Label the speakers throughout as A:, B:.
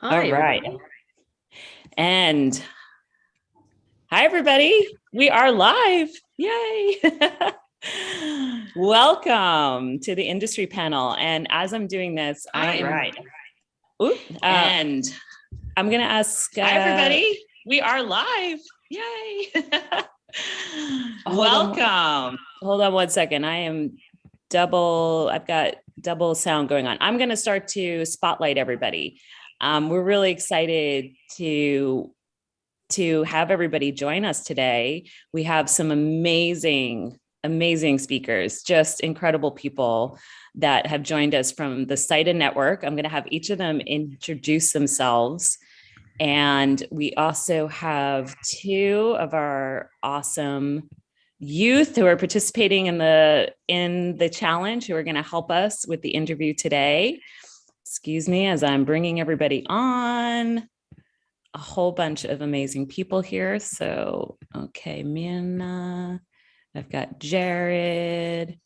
A: Hi,
B: All right.
A: everybody.
B: And hi, everybody. We are live. Yay. Welcome to the industry panel. And as I'm doing this,
A: Hi,
B: and I'm going to ask.
A: Hi, everybody. We are live. Yay.
B: Welcome. Hold on one second. I've got double sound going on. I'm going to start to spotlight everybody. We're really excited to have everybody join us today. We have some amazing speakers, just incredible people that have joined us from the CITA network. I'm going to have each of them introduce themselves. And we also have two of our awesome youth who are participating in the challenge, who are going to help us with the interview today. Excuse me as I'm bringing everybody on. A whole bunch of amazing people here. So, okay, Mina, I've got Jared.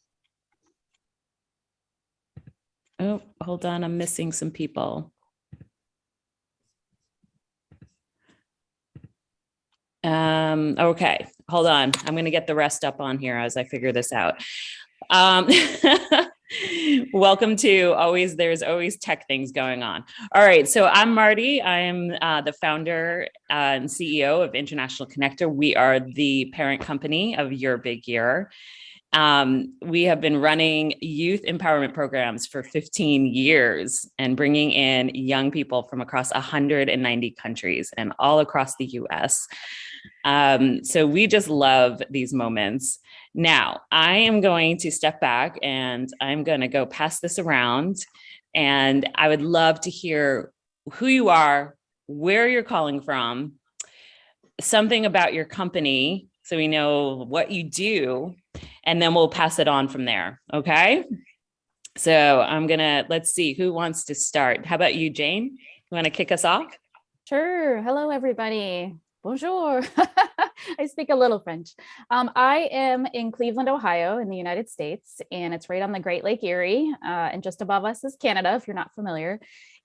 B: Oh, hold on, I'm missing some people. Okay, hold on. I'm going to get the rest up on here as I figure this out. Welcome to there's always tech things going on. All right, so I'm Marty. I am the founder and CEO of International Connector. We are the parent company of Your Big Year. We have been running youth empowerment programs for 15 years and bringing in young people from across 190 countries and all across the US. So we just love these moments. Now, I am going to step back and I'm going to go pass this around. And I would love to hear who you are, where you're calling from, something about your company so we know what you do, and then we'll pass it on from there. Okay. So let's see who wants to start. How about you, Jane? You want to kick us off?
C: Sure. Hello, everybody. Bonjour. I speak a little French. I am in Cleveland, Ohio, in the United States, and it's right on the Great Lake Erie. And just above us is Canada, if you're not familiar.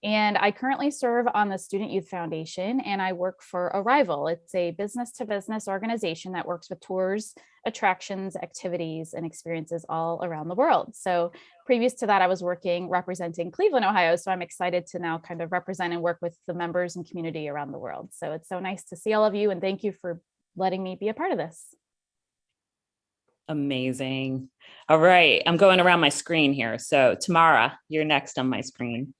C: And I currently serve on the Student Youth Foundation, and I work for Arrival. It's a business-to-business organization that works with tours, attractions, activities, and experiences all around the world. So previous to that, I was representing Cleveland, Ohio. So I'm excited to now kind of represent and work with the members and community around the world. So it's so nice to see all of you, and thank you for letting me be a part of this.
B: Amazing. All right, I'm going around my screen here. So Tamara, you're next on my screen.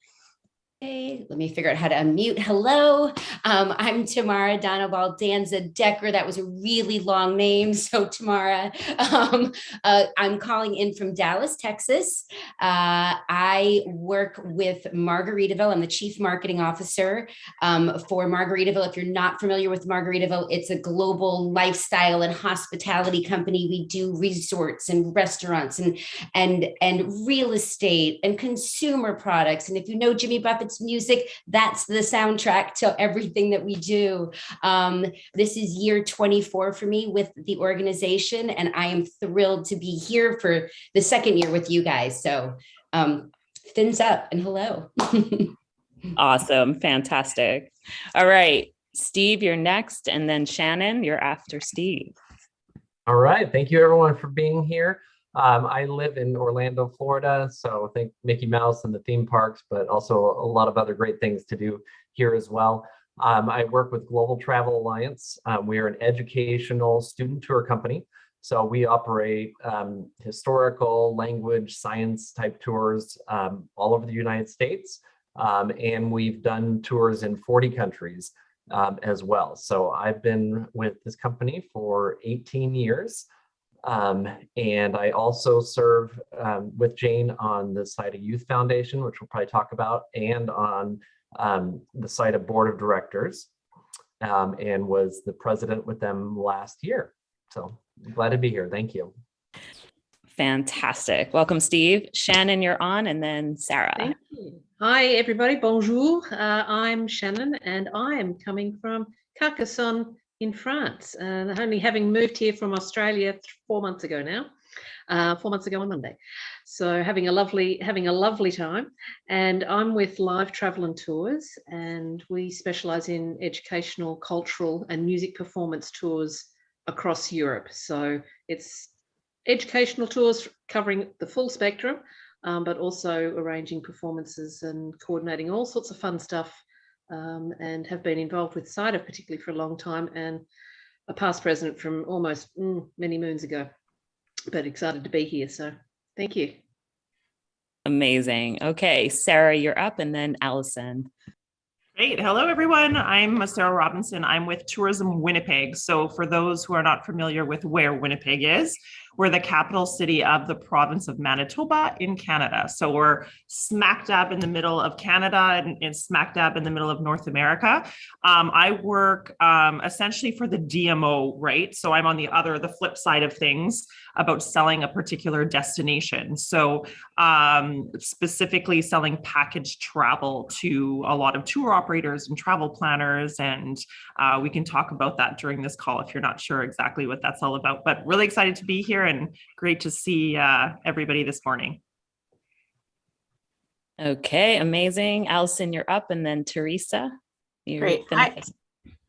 D: Hey, let me figure out how to unmute. Hello, I'm Tamara Danza Decker. That was a really long name. So Tamara, I'm calling in from Dallas, Texas. I work with Margaritaville. I'm the Chief Marketing Officer for Margaritaville. If you're not familiar with Margaritaville, it's a global lifestyle and hospitality company. We do resorts and restaurants and real estate and consumer products. And if you know Jimmy Buffett's music, that's the soundtrack to everything that we do. This is year 24 for me with the organization, and I am thrilled to be here for the second year with you guys. So fins up and hello.
B: Awesome. Fantastic. All right, Steve, you're next, and then Shannon, you're after Steve.
E: All right. Thank you, everyone, for being here. I live in Orlando, Florida, so think Mickey Mouse and the theme parks, but also a lot of other great things to do here as well. I work with Global Travel Alliance. We are an educational student tour company. So we operate historical, language, science type tours all over the United States. And we've done tours in 40 countries as well. So I've been with this company for 18 years. And I also serve with Jane on the CITA Youth Foundation, which we'll probably talk about, and on the CITA Board of Directors, and was the president with them last year. So I'm glad to be here. Thank you.
B: Fantastic. Welcome, Steve. Shannon, you're on, and then Sarah.
A: Thank you. Hi, everybody. Bonjour. I'm Shannon, and I'm coming from Carcassonne in France, only having moved here from Australia 4 months ago now. 4 months ago on Monday. So having a lovely time. And I'm with Live Travel and Tours, and we specialize in educational, cultural and music performance tours across Europe. So it's educational tours covering the full spectrum, but also arranging performances and coordinating all sorts of fun stuff, and have been involved with CIDA particularly for a long time, and a past president from almost many moons ago, but excited to be here. So thank you.
B: Amazing. Okay, Sarah, you're up, and then Allison.
F: Great. Hello, everyone. I'm Sarah Robinson. I'm with Tourism Winnipeg. So for those who are not familiar with where Winnipeg is, we're the capital city of the province of Manitoba in Canada. So we're smack dab in the middle of Canada and smack dab in the middle of North America. I work essentially for the DMO, right? So I'm on the flip side of things about selling a particular destination. So specifically selling package travel to a lot of tour operators and travel planners. And we can talk about that during this call if you're not sure exactly what that's all about, but really excited to be here and great to see everybody this morning.
B: Okay, amazing. Allison, you're up, and then Teresa.
G: Great. Hi.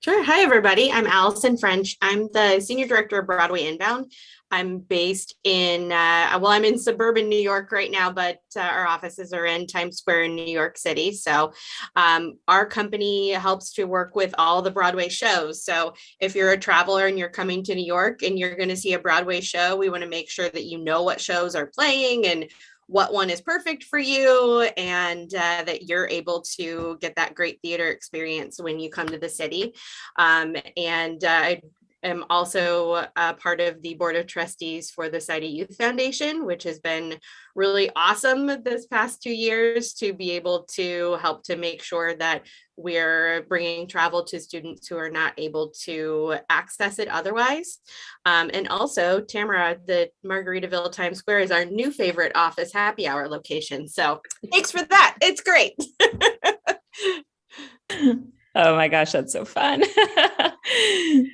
G: Sure. Hi, everybody. I'm Allison French. I'm the Senior Director of Broadway Inbound. I'm based in, I'm in suburban New York right now, but our offices are in Times Square in New York City. So our company helps to work with all the Broadway shows. So if you're a traveler and you're coming to New York and you're going to see a Broadway show, we want to make sure that you know what shows are playing and what one is perfect for you, and that you're able to get that great theater experience when you come to the city. I am also part of the board of trustees for the CIDA Youth Foundation, which has been really awesome this past 2 years to be able to help to make sure that we're bringing travel to students who are not able to access it otherwise. And also, Tamara, the Margaritaville Times Square is our new favorite office happy hour location. So thanks for that. It's great.
B: Oh my gosh, that's so fun.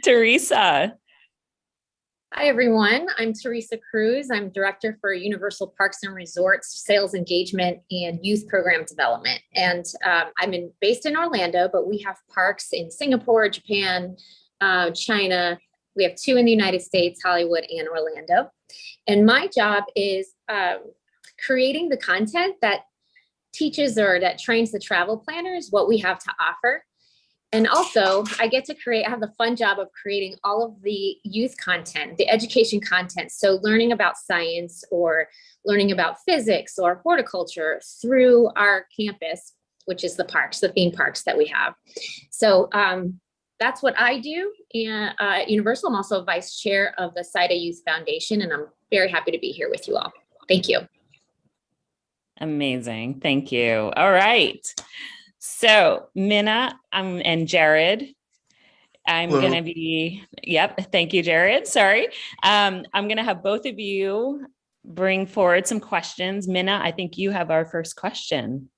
B: Teresa.
H: Hi, everyone. I'm Teresa Cruz. I'm Director for Universal Parks and Resorts, Sales Engagement, and Youth Program Development. And I'm based in Orlando, but we have parks in Singapore, Japan, China. We have 2 in the United States, Hollywood and Orlando. And my job is creating the content that teaches or that trains the travel planners what we have to offer. And also I have the fun job of creating all of the youth content, the education content. So learning about science or learning about physics or horticulture through our campus, which is the parks, the theme parks that we have. So that's what I do. And at Universal, I'm also vice chair of the CIDA Youth Foundation, and I'm very happy to be here with you all. Thank you.
B: Amazing. Thank you. All right. So Minna and Jared, I'm going to be, thank you, Jared. Sorry. I'm going to have both of you bring forward some questions. Minna, I think you have our first question.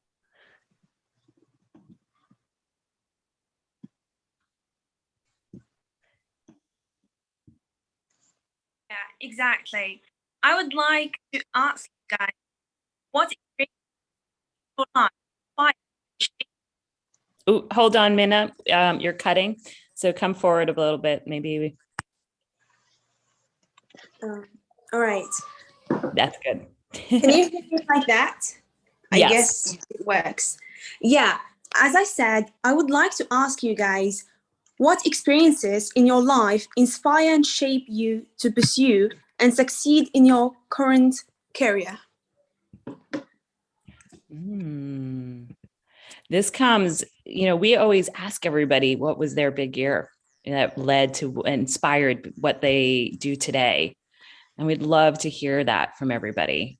I: Yeah, exactly. I would like to ask you guys, what experience your life?
B: Oh, hold on, Minna. You're cutting. So come forward a little bit, maybe.
I: All right.
B: That's good.
I: Can you hear me like that? I guess it works. Yeah. As I said, I would like to ask you guys, what experiences in your life inspire and shape you to pursue and succeed in your current career?
B: This comes, we always ask everybody what was their big year that led to inspired what they do today. And we'd love to hear that from everybody.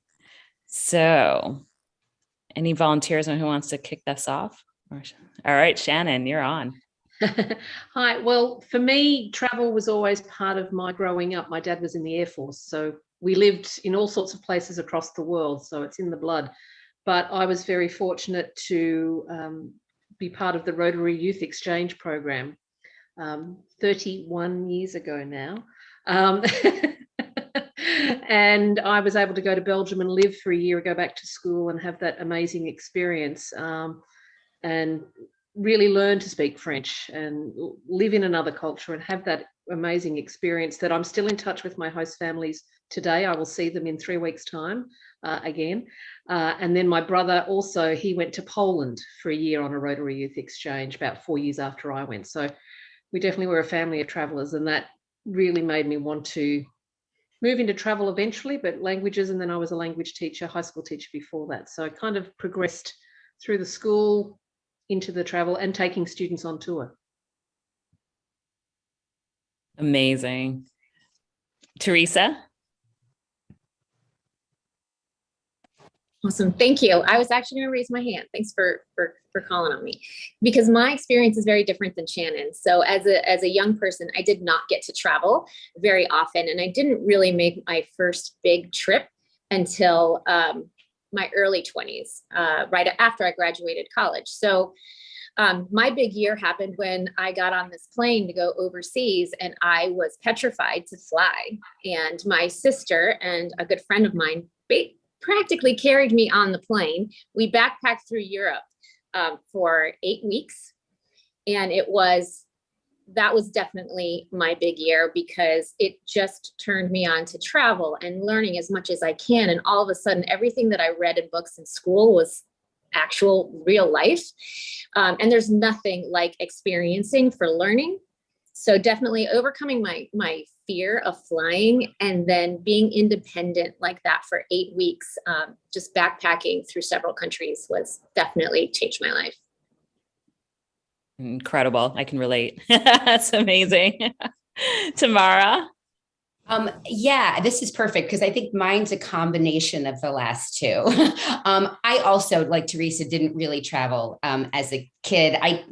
B: So any volunteers who wants to kick this off? All right, Shannon, you're on.
A: Hi. Well, for me, travel was always part of my growing up. My dad was in the Air Force, so we lived in all sorts of places across the world. So it's in the blood. But I was very fortunate to be part of the Rotary Youth Exchange Program 31 years ago now. And I was able to go to Belgium and live for a year, go back to school and have that amazing experience, and really learn to speak French and live in another culture and have that amazing experience that I'm still in touch with my host families today. I will see them in 3 weeks' time again. And then my brother also, he went to Poland for a year on a Rotary Youth Exchange about 4 years after I went. So we definitely were a family of travelers, and that really made me want to move into travel eventually, but languages, and then I was a language teacher, high school teacher before that. So I kind of progressed through the school into the travel and taking students on tour.
B: Amazing. Teresa?
H: Awesome. Thank you. I was actually going to raise my hand. Thanks for calling on me, because my experience is very different than Shannon. So as a young person, I did not get to travel very often, and I didn't really make my first big trip until my early 20s, right after I graduated college. So my big year happened when I got on this plane to go overseas, and I was petrified to fly. And my sister and a good friend of mine practically carried me on the plane. We backpacked through Europe for 8 weeks. And that was definitely my big year, because it just turned me on to travel and learning as much as I can. And all of a sudden, everything that I read in books in school was actual real life. And there's nothing like experiencing for learning. So definitely overcoming my fear of flying and then being independent like that for 8 weeks, just backpacking through several countries was definitely changed my life.
B: Incredible. I can relate. That's amazing. Tamara?
D: Yeah, this is perfect, because I think mine's a combination of the last two. I also, like Teresa, didn't really travel as a kid. I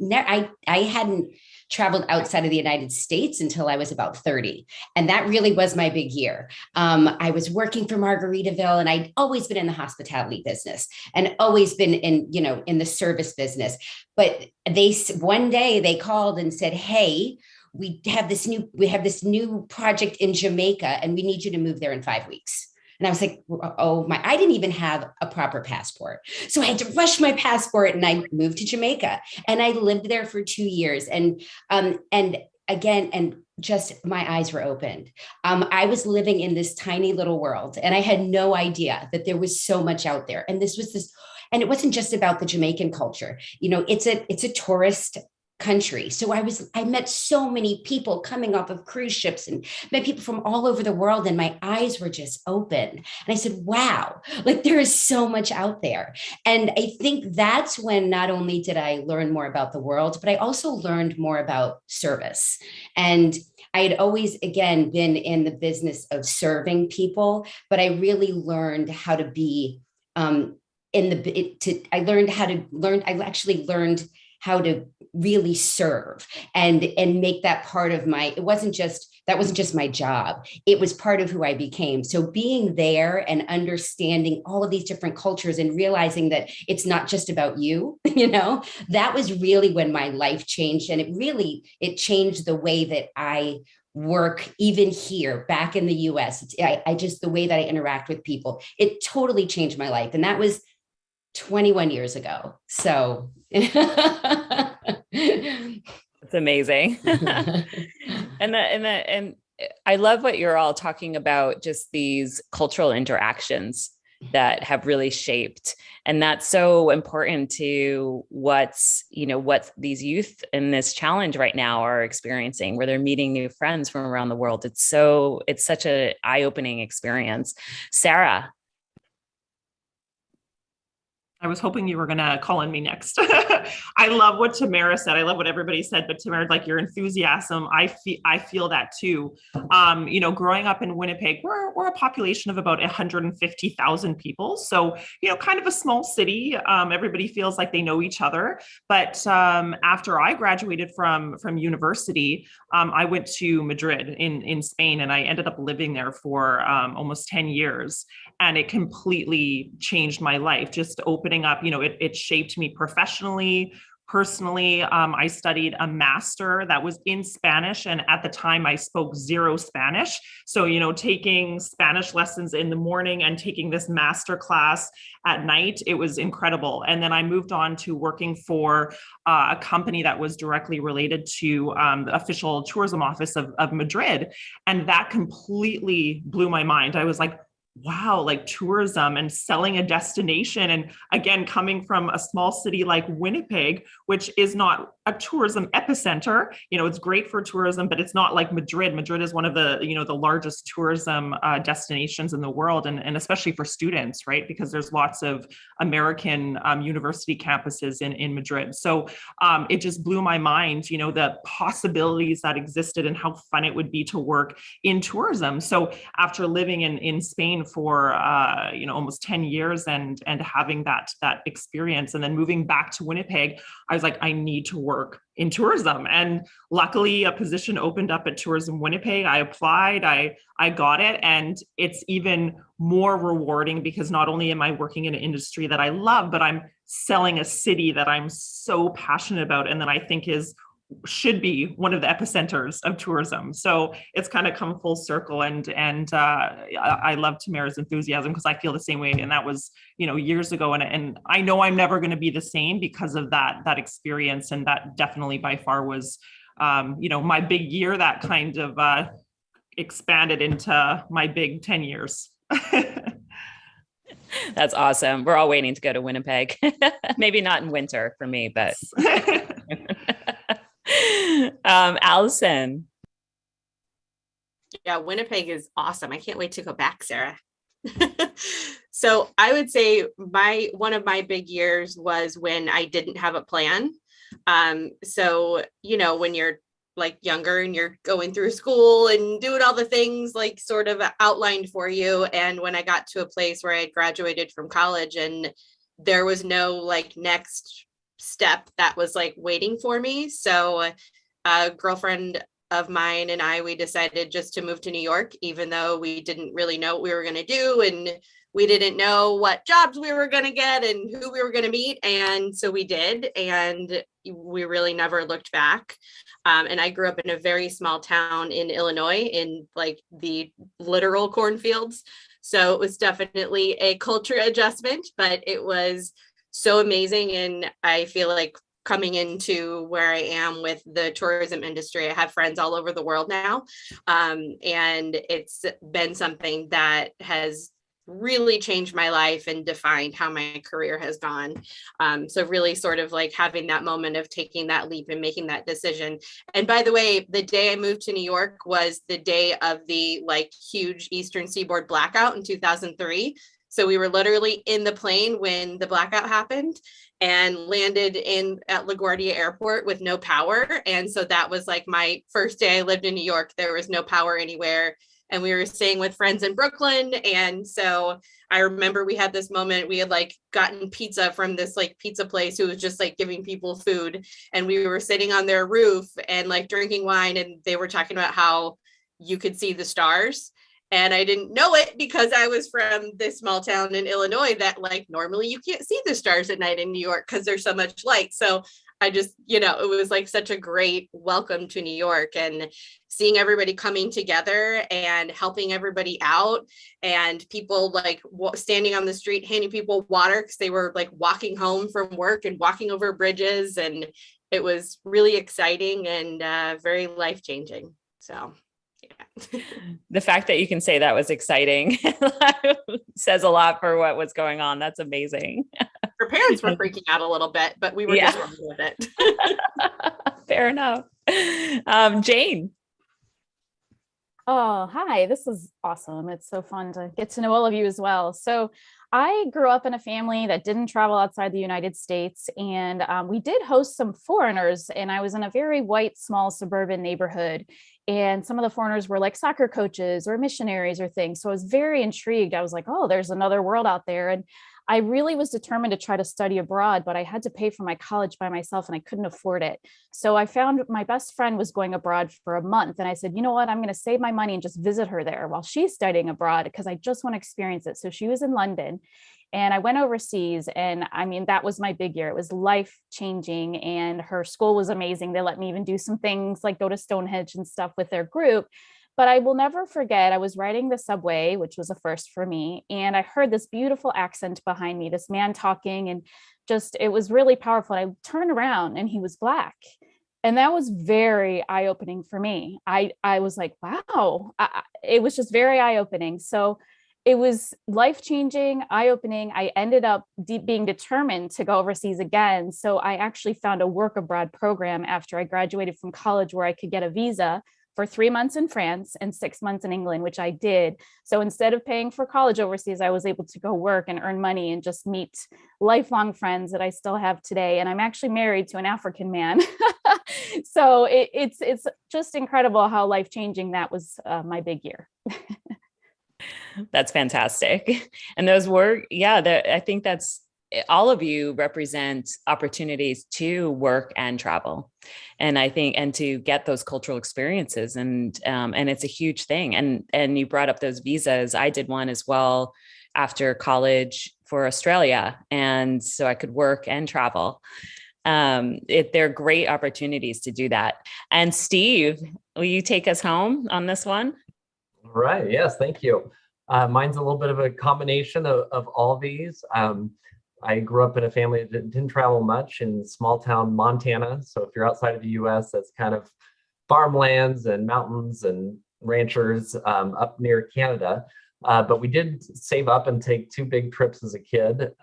D: hadn't traveled outside of the United States until I was about 30. And that really was my big year. I was working for Margaritaville, and I'd always been in the hospitality business and always been in the service business. But one day they called and said, hey, we have this new project in Jamaica, and we need you to move there in 5 weeks. And I was like, oh my, I didn't even have a proper passport. So I had to rush my passport, and I moved to Jamaica, and I lived there for 2 years. And just my eyes were opened. I was living in this tiny little world, and I had no idea that there was so much out there. And and it wasn't just about the Jamaican culture. It's a tourist country. So I met so many people coming off of cruise ships, and met people from all over the world, and my eyes were just open. And I said, wow, like there is so much out there. And I think that's when not only did I learn more about the world, but I also learned more about service. And I had always, again, been in the business of serving people, but I really learned how to be I actually learned how to really serve and make that part of that wasn't just my job. It was part of who I became. So being there and understanding all of these different cultures and realizing that it's not just about you, that was really when my life changed. And it changed the way that I work, even here back in the US. The way that I interact with people, it totally changed my life. And that was 21 years ago. So
B: it's amazing. And I love what you're all talking about, just these cultural interactions that have really shaped. And that's so important to what these youth in this challenge right now are experiencing, where they're meeting new friends from around the world. It's such an eye-opening experience. Sarah.
F: I was hoping you were going to call on me next. I love what Tamara said. I love what everybody said, but Tamara, like your enthusiasm, I feel that too. Growing up in Winnipeg, we're a population of about 150,000 people. So, kind of a small city. Everybody feels like they know each other. But after I graduated from university, I went to Madrid in Spain, and I ended up living there for almost 10 years. And it completely changed my life, just opening up, it shaped me professionally, Personally, I studied a master that was in Spanish, and at the time I spoke zero Spanish. So, taking Spanish lessons in the morning and taking this master class at night, it was incredible. And then I moved on to working for a company that was directly related to the official tourism office of Madrid. And that completely blew my mind. I was like, wow, like tourism and selling a destination. And again, coming from a small city like Winnipeg, which is not a tourism epicenter, it's great for tourism, but it's not like Madrid. Madrid is one of the, the largest tourism destinations in the world, and especially for students, right? Because there's lots of American university campuses in Madrid. So it just blew my mind, the possibilities that existed and how fun it would be to work in tourism. So after living in Spain for almost 10 years and having that experience, and then moving back to Winnipeg, I was like, I need to work in tourism. And luckily a position opened up at Tourism Winnipeg. I applied, I got it. And it's even more rewarding because not only am I working in an industry that I love, but I'm selling a city that I'm so passionate about and that I think should be one of the epicenters of tourism. So it's kind of come full circle, and I love Tamara's enthusiasm because I feel the same way. And that was, years ago. And I know I'm never going to be the same because of that experience. And that definitely by far was, my big year that kind of expanded into my big 10 years.
B: That's awesome. We're all waiting to go to Winnipeg. Maybe not in winter for me, but Allison.
G: Yeah, Winnipeg is awesome. I can't wait to go back, Sarah. So I would say one of my big years was when I didn't have a plan. So, when you're like younger and you're going through school and doing all the things like sort of outlined for you. And when I got to a place where I had graduated from college and there was no like next step that was like waiting for me. So a girlfriend of mine and we decided just to move to New York, even though we didn't really know what we were going to do. And we didn't know what jobs we were going to get and who we were going to meet. And so we did, and we really never looked back. And I grew up in a very small town in Illinois in like the literal cornfields. So it was definitely a culture adjustment, but it was so amazing. And I feel like coming into where I am with the tourism industry, I have friends all over the world now. And it's been something that has really changed my life and defined how my career has gone. So really sort of like having that moment of taking that leap and making that decision. And by the way, the day I moved to New York was the day of the like huge Eastern Seaboard blackout in 2003. So we were literally in the plane when the blackout happened and landed at LaGuardia Airport with no power. And so that was like my first day I lived in New York. There was no power anywhere. And we were staying with friends in Brooklyn. And so I remember we had this moment, we had like gotten pizza from this like pizza place who was just like giving people food. And we were sitting on their roof and like drinking wine. And they were talking about how you could see the stars. And I didn't know it because I was from this small town in Illinois that like normally you can't see the stars at night in New York because there's so much light. So I just, it was like such a great welcome to New York, and seeing everybody coming together and helping everybody out, and people like standing on the street, handing people water because they were like walking home from work and walking over bridges. And it was really exciting and very life-changing. So yeah.
B: The fact that you can say that was exciting says a lot for what was going on. That's amazing.
G: Her parents were freaking out a little bit, but we were just running with it.
B: Fair enough. Jane.
C: Oh, hi. This is awesome. It's so fun to get to know all of you as well. So I grew up in a family that didn't travel outside the United States, and we did host some foreigners, and I was in a very white, small suburban neighborhood. And some of the foreigners were like soccer coaches or missionaries or things. So I was very intrigued. I was like, oh, there's another world out there. And I really was determined to try to study abroad, but I had to pay for my college by myself and I couldn't afford it. So I found my best friend was going abroad for a month. And I said, you know what, I'm going to save my money and just visit her there while she's studying abroad because I just want to experience it. So she was in London and I went overseas. And I mean, that was my big year. It was life changing and her school was amazing. They let me even do some things like go to Stonehenge and stuff with their group. But I will never forget, I was riding the subway, which was a first for me, and I heard this beautiful accent behind me, this man talking, and just, it was really powerful. And I turned around and he was Black. And that was very eye-opening for me. I was like, wow, it was just very eye-opening. So it was life-changing, eye-opening. I ended up being determined to go overseas again. So I actually found a work abroad program after I graduated from college where I could get a visa for 3 months in France and 6 months in England, which I did. So instead of paying for college overseas, I was able to go work and earn money and just meet lifelong friends that I still have today. And I'm actually married to an African man. So it's just incredible how life-changing that was my big year.
B: That's fantastic. And those were, I think that's, all of you represent opportunities to work and travel. And I think, and to get those cultural experiences, and it's a huge thing. And you brought up those visas. I did one as well after college for Australia. And so I could work and travel. They're great opportunities to do that. And Steve, will you take us home on this one?
E: Right. Yes. Thank you. Mine's a little bit of a combination of all these. I grew up in a family that didn't travel much in small town Montana. So if you're outside of the US, that's kind of farmlands and mountains and ranchers up near Canada. But we did save up and take 2 big trips as a kid.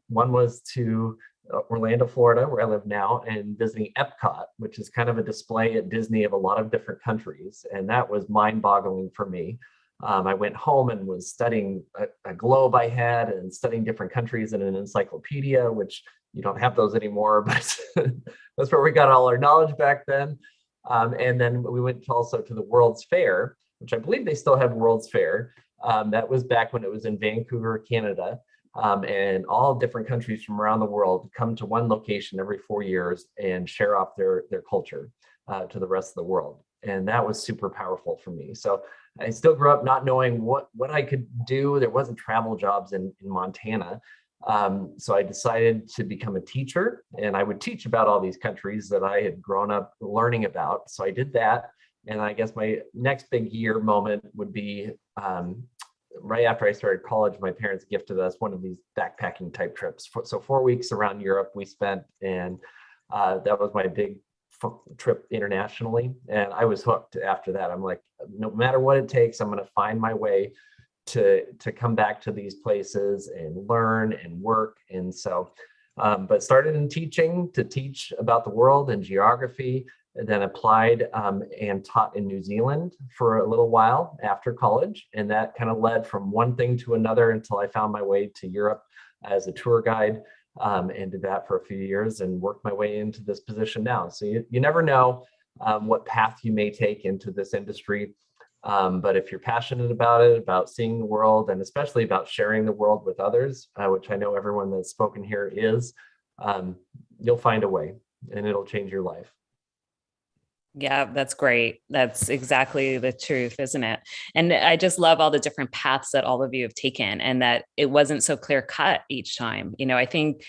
E: One was to Orlando, Florida, where I live now, and visiting Epcot, which is kind of a display at Disney of a lot of different countries. And that was mind-boggling for me. I went home and was studying a globe I had and studying different countries in an encyclopedia, which you don't have those anymore, but that's where we got all our knowledge back then. And then we went also to the World's Fair, which I believe they still have World's Fair. That was back when it was in Vancouver, Canada. And all different countries from around the world come to one location every 4 years and share off their culture to the rest of the world. And that was super powerful for me. So I still grew up not knowing what I could do. There wasn't travel jobs in Montana. So I decided to become a teacher, and I would teach about all these countries that I had grown up learning about. So I did that. And I guess my next big year moment would be right after I started college. My parents gifted us one of these backpacking type trips. So 4 weeks around Europe we spent, and that was my big trip internationally. And I was hooked after that. I'm like, no matter what it takes, I'm going to find my way to come back to these places and learn and work. And so, but started in teaching to teach about the world and geography, and then applied and taught in New Zealand for a little while after college. And that kind of led from one thing to another until I found my way to Europe as a tour guide, and did that for a few years and worked my way into this position now. So you never know what path you may take into this industry. But if you're passionate about it, about seeing the world, and especially about sharing the world with others, which I know everyone that's spoken here is, you'll find a way and it'll change your life.
B: Yeah, that's great. That's exactly the truth, isn't it? And I just love all the different paths that all of you have taken, and that it wasn't so clear cut each time. You know, I think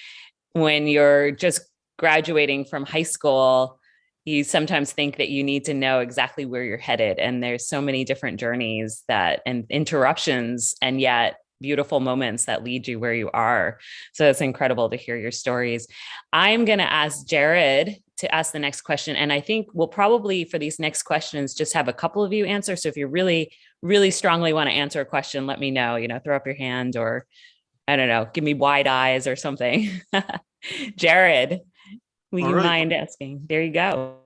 B: when you're just graduating from high school, you sometimes think that you need to know exactly where you're headed. And there's so many different journeys and interruptions, and yet beautiful moments that lead you where you are. So it's incredible to hear your stories. I'm going to ask Jared to ask the next question. And I think we'll probably, for these next questions, just have a couple of you answer. So if you really, really strongly want to answer a question, let me know, throw up your hand, or I don't know, give me wide eyes or something. Jared, will you mind asking? There you go.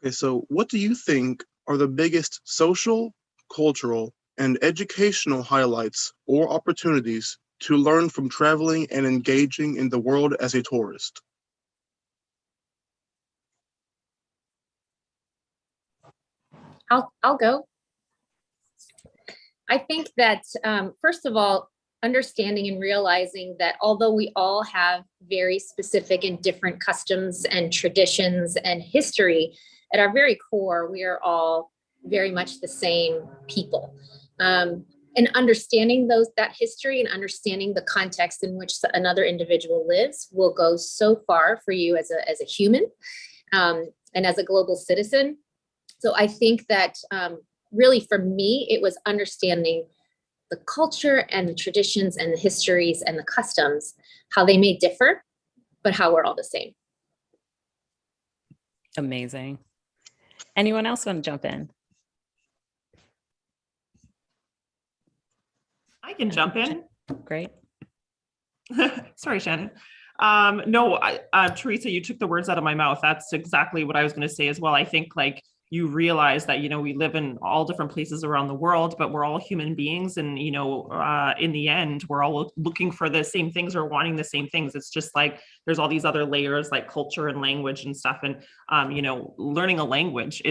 J: Okay, so what do you think are the biggest social, cultural, and educational highlights or opportunities to learn from traveling and engaging in the world as a tourist?
H: I'll go. I think that, first of all, understanding and realizing that although we all have very specific and different customs and traditions and history, at our very core, we are all very much the same people. And understanding that history and understanding the context in which another individual lives will go so far for you as a human, and as a global citizen. So I think that really for me, it was understanding the culture and the traditions and the histories and the customs, how they may differ, but how we're all the same.
B: Amazing. Anyone else want to jump in?
F: I can jump in.
B: Great.
F: Sorry, Shannon. No, Teresa, you took the words out of my mouth. That's exactly what I was going to say as well. I think like you realize that, we live in all different places around the world, but we're all human beings. And, in the end, we're all looking for the same things or wanting the same things. It's just like, there's all these other layers like culture and language and stuff. And, learning a language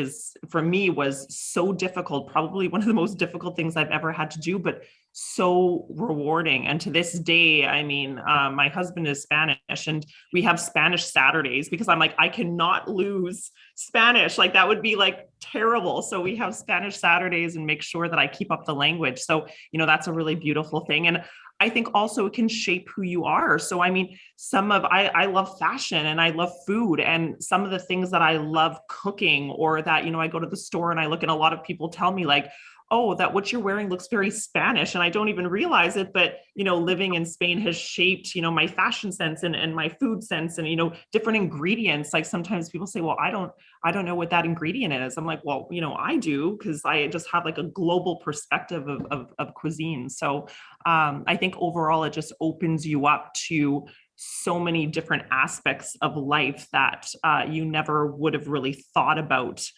F: for me was so difficult, probably one of the most difficult things I've ever had to do, but so rewarding. And to this day, my husband is Spanish and we have Spanish Saturdays because I'm like, I cannot lose Spanish. Like that would be like terrible. So we have Spanish Saturdays and make sure that I keep up the language. So, that's a really beautiful thing. And I think also it can shape who you are. So, I love fashion and I love food, and some of the things that I love cooking, or that, I go to the store and I look and a lot of people tell me like, oh, that what you're wearing looks very Spanish. And I don't even realize it, but, living in Spain has shaped, my fashion sense and my food sense and, different ingredients. Like sometimes people say, well, I don't know what that ingredient is. I'm like, well, I do, because I just have like a global perspective of cuisine. So I think overall, it just opens you up to so many different aspects of life that you never would have really thought about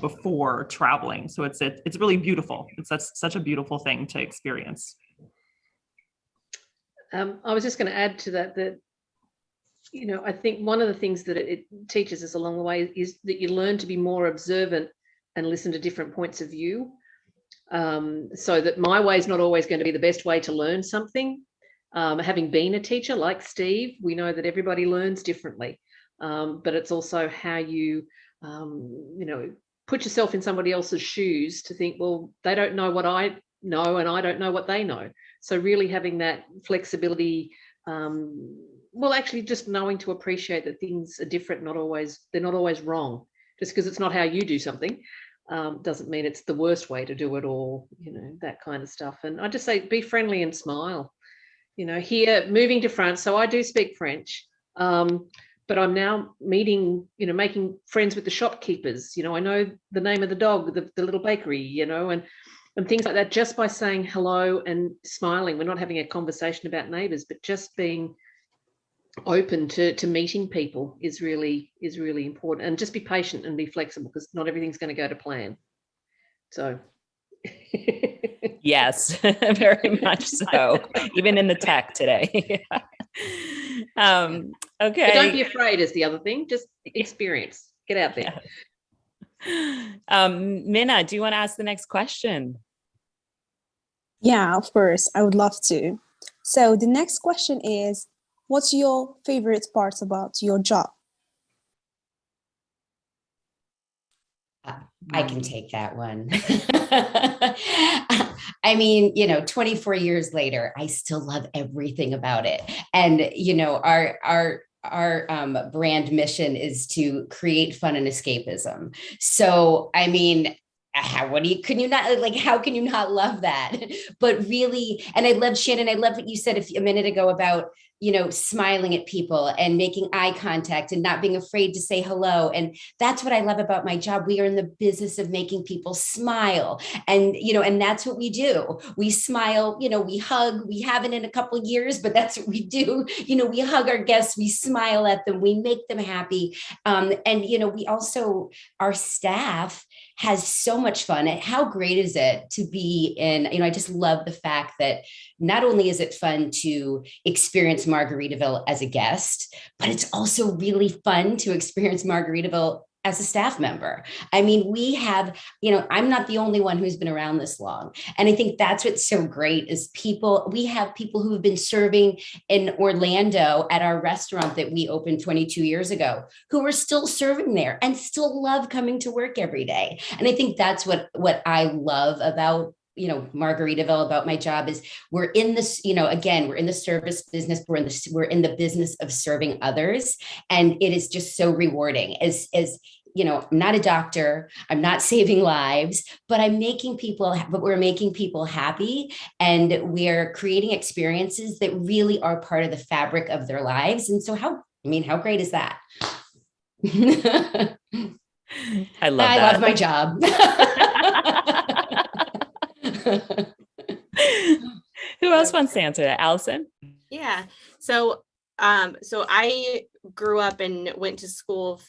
F: before traveling. So it's really beautiful. It's such a beautiful thing to experience.
A: I was just going to add to that, I think one of the things that it teaches us along the way is that you learn to be more observant and listen to different points of view. So that my way is not always going to be the best way to learn something. Having been a teacher like Steve, we know that everybody learns differently, but it's also how you put yourself in somebody else's shoes to think, well, they don't know what I know and I don't know what they know. So really having that flexibility, actually just knowing to appreciate that things are different, they're not always wrong. Just because it's not how you do something doesn't mean it's the worst way to do it, or, that kind of stuff. And I just say, be friendly and smile. Here, moving to France, so I do speak French. But I'm now meeting, making friends with the shopkeepers. I know the name of the dog, the little bakery, and things like that, just by saying hello and smiling. We're not having a conversation about neighbors, but just being open to meeting people is really important. And just be patient and be flexible, because not everything's going to go to plan. So.
B: Yes, very much so. Even in the tech today. Okay.
A: But don't be afraid is the other thing. Just experience. Get out there.
B: Minna, do you want to ask the next question?
I: Yeah, of course. I would love to. So the next question is, what's your favorite parts about your job?
D: I can take that one. 24 years later, I still love everything about it. And, our brand mission is to create fun and escapism. So, how can you not love that? But really, and I love, Shannon, I love what you said a minute ago about, smiling at people and making eye contact and not being afraid to say hello. And that's what I love about my job. We are in the business of making people smile. And, and that's what we do. We smile, we hug. We haven't in a couple of years, but that's what we do. We hug our guests, we smile at them, we make them happy. And, we also, our staff has so much fun. How great is it to be in, I just love the fact that not only is it fun to experience Margaritaville as a guest, but it's also really fun to experience Margaritaville as a staff member. I mean, we have, I'm not the only one who's been around this long. And I think that's what's so great is we have people who have been serving in Orlando at our restaurant that we opened 22 years ago, who are still serving there and still love coming to work every day. And I think that's what I love about Margaritaville, about my job, is we're in this, again, we're in the service business. We're in the business of serving others. And it is just so rewarding I'm not a doctor, I'm not saving lives, but we're making people happy, and we're creating experiences that really are part of the fabric of their lives. And so how great is that?
B: I
D: love my job.
B: Who else wants to answer that? Allison?
G: Yeah. So I grew up and went to school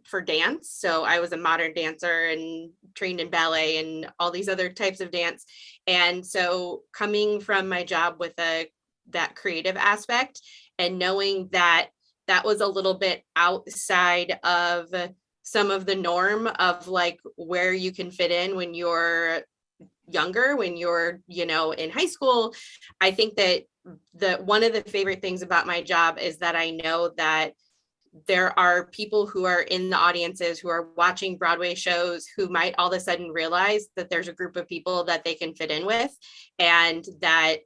G: for dance. So I was a modern dancer and trained in ballet and all these other types of dance. And so coming from my job with that creative aspect and knowing that was a little bit outside of some of the norm of like where you can fit in when you're younger, when you're, in high school, I think that one of the favorite things about my job is that I know that there are people who are in the audiences who are watching Broadway shows who might all of a sudden realize that there's a group of people that they can fit in with, and that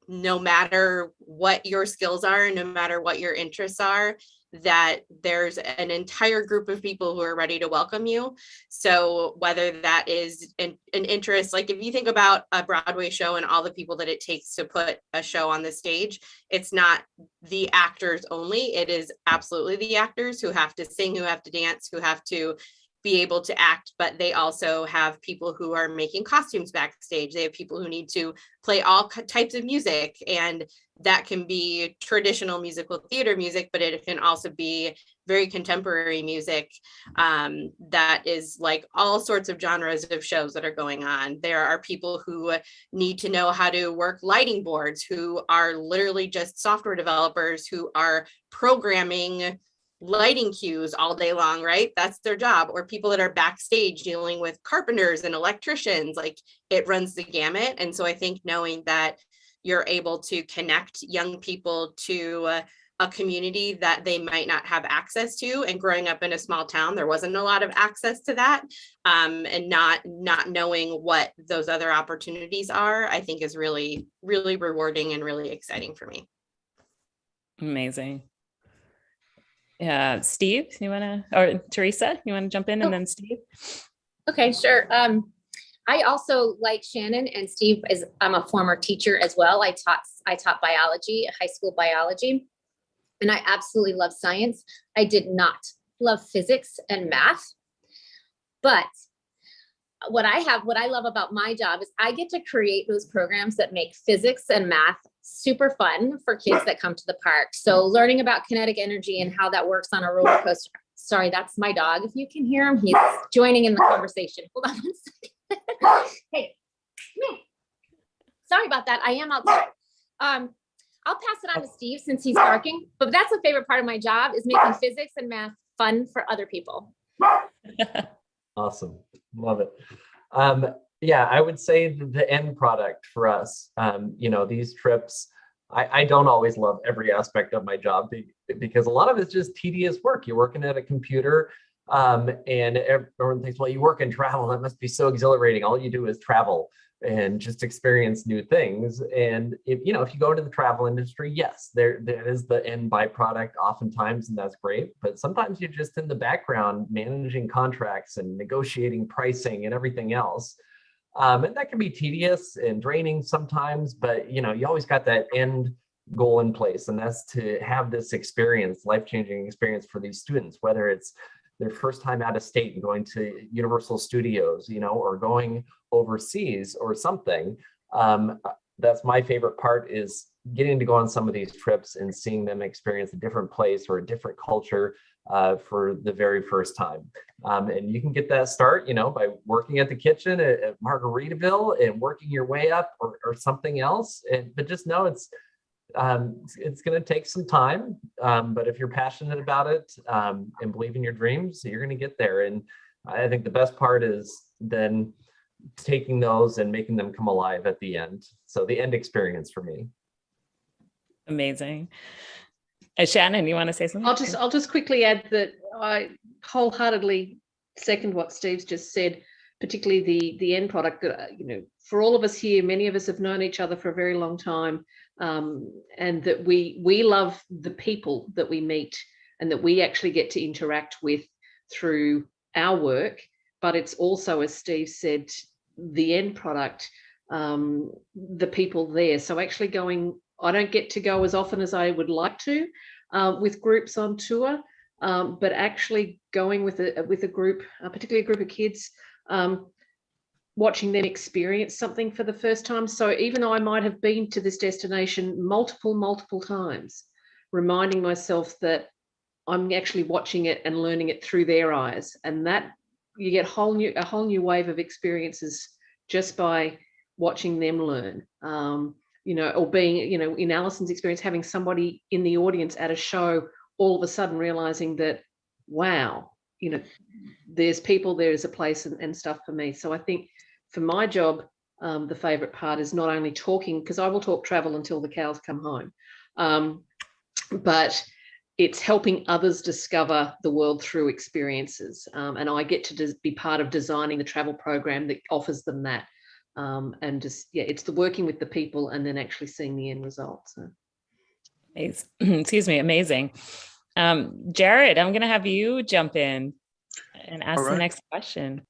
G: no matter what your skills are, no matter what your interests are, that there's an entire group of people who are ready to welcome you. So whether that is an interest, like if you think about a Broadway show and all the people that it takes to put a show on the stage, it's not the actors only, it is absolutely the actors who have to sing, who have to dance, who have to be able to act, but they also have people who are making costumes backstage. They have people who need to play all types of music, and that can be traditional musical theater music, but it can also be very contemporary music that is like all sorts of genres of shows that are going on. There are people who need to know how to work lighting boards, who are literally just software developers who are programming lighting cues all day long, right? That's their job. Or people that are backstage dealing with carpenters and electricians, like it runs the gamut. And so I think knowing that you're able to connect young people to a community that they might not have access to, and growing up in a small town, there wasn't a lot of access to that, and not knowing what those other opportunities are, I think is really, really rewarding and really exciting for me.
B: Amazing. Steve, or Teresa, you want to jump in, and then Steve?
H: Okay, sure. I also, like Shannon and Steve, I'm a former teacher as well. I taught biology, high school biology, and I absolutely love science. I did not love physics and math, but what I love about my job is I get to create those programs that make physics and math super fun for kids that come to the park. So learning about kinetic energy and how that works on a roller coaster. Sorry, that's my dog. If you can hear him, he's joining in the conversation. Hold on one second. Hey, come here. Sorry about that. I am outside. I'll pass it on to Steve since he's barking, but that's a favorite part of my job, is making physics and math fun for other people.
E: Awesome. Love it. Yeah, I would say the end product for us, these trips, I don't always love every aspect of my job because a lot of it's just tedious work. You're working at a computer, and everyone thinks, well, you work in travel, that must be so exhilarating. All you do is travel and just experience new things. And if you go into the travel industry, yes, there is the end byproduct oftentimes, and that's great. But sometimes you're just in the background managing contracts and negotiating pricing and everything else. And that can be tedious and draining sometimes, but you always got that end goal in place, and that's to have this experience, life-changing experience for these students, whether it's their first time out of state and going to Universal Studios, or going overseas or something. That's my favorite part, is getting to go on some of these trips and seeing them experience a different place or a different culture for the very first time. And you can get that start, by working at the kitchen at Margaritaville and working your way up or something else. But just know it's going to take some time. but if you're passionate about it and believe in your dreams, you're going to get there. And I think the best part is then taking those and making them come alive at the end. So the end experience for me.
B: Amazing. Shannon, you want to say something?
A: I'll just quickly add that I wholeheartedly second what Steve's just said, particularly the end product. For all of us here, many of us have known each other for a very long time, and that we love the people that we meet and that we actually get to interact with through our work. But it's also, as Steve said, the end product, the people there. So actually I don't get to go as often as I would like to with groups on tour, but actually going with a group, particularly a group of kids, watching them experience something for the first time. So even though I might have been to this destination multiple times, reminding myself that I'm actually watching it and learning it through their eyes, and that you get a whole new wave of experiences just by watching them learn. Or being, in Alison's experience, having somebody in the audience at a show, all of a sudden realizing that, wow, there's people, there's a place and stuff for me. So I think for my job, the favorite part is not only talking, because I will talk travel until the cows come home, but it's helping others discover the world through experiences. And I get to be part of designing the travel program that offers them that. And just, it's the working with the people and then actually seeing the end result. So.
B: Excuse me, amazing. Jared, I'm going to have you jump in and ask the next question.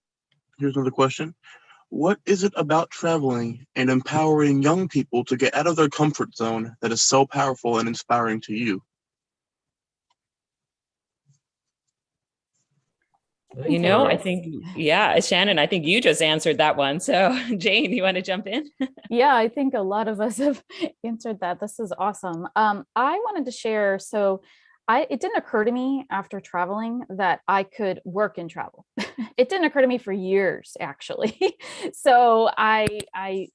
J: Here's another question. What is it about traveling and empowering young people to get out of their comfort zone that is so powerful and inspiring to you?
B: I think, Shannon, I think you just answered that one. So Jane, you want to jump in?
C: Yeah, I think a lot of us have answered that. This is awesome. I wanted to share. So it didn't occur to me after traveling that I could work and travel. It didn't occur to me for years, actually. So I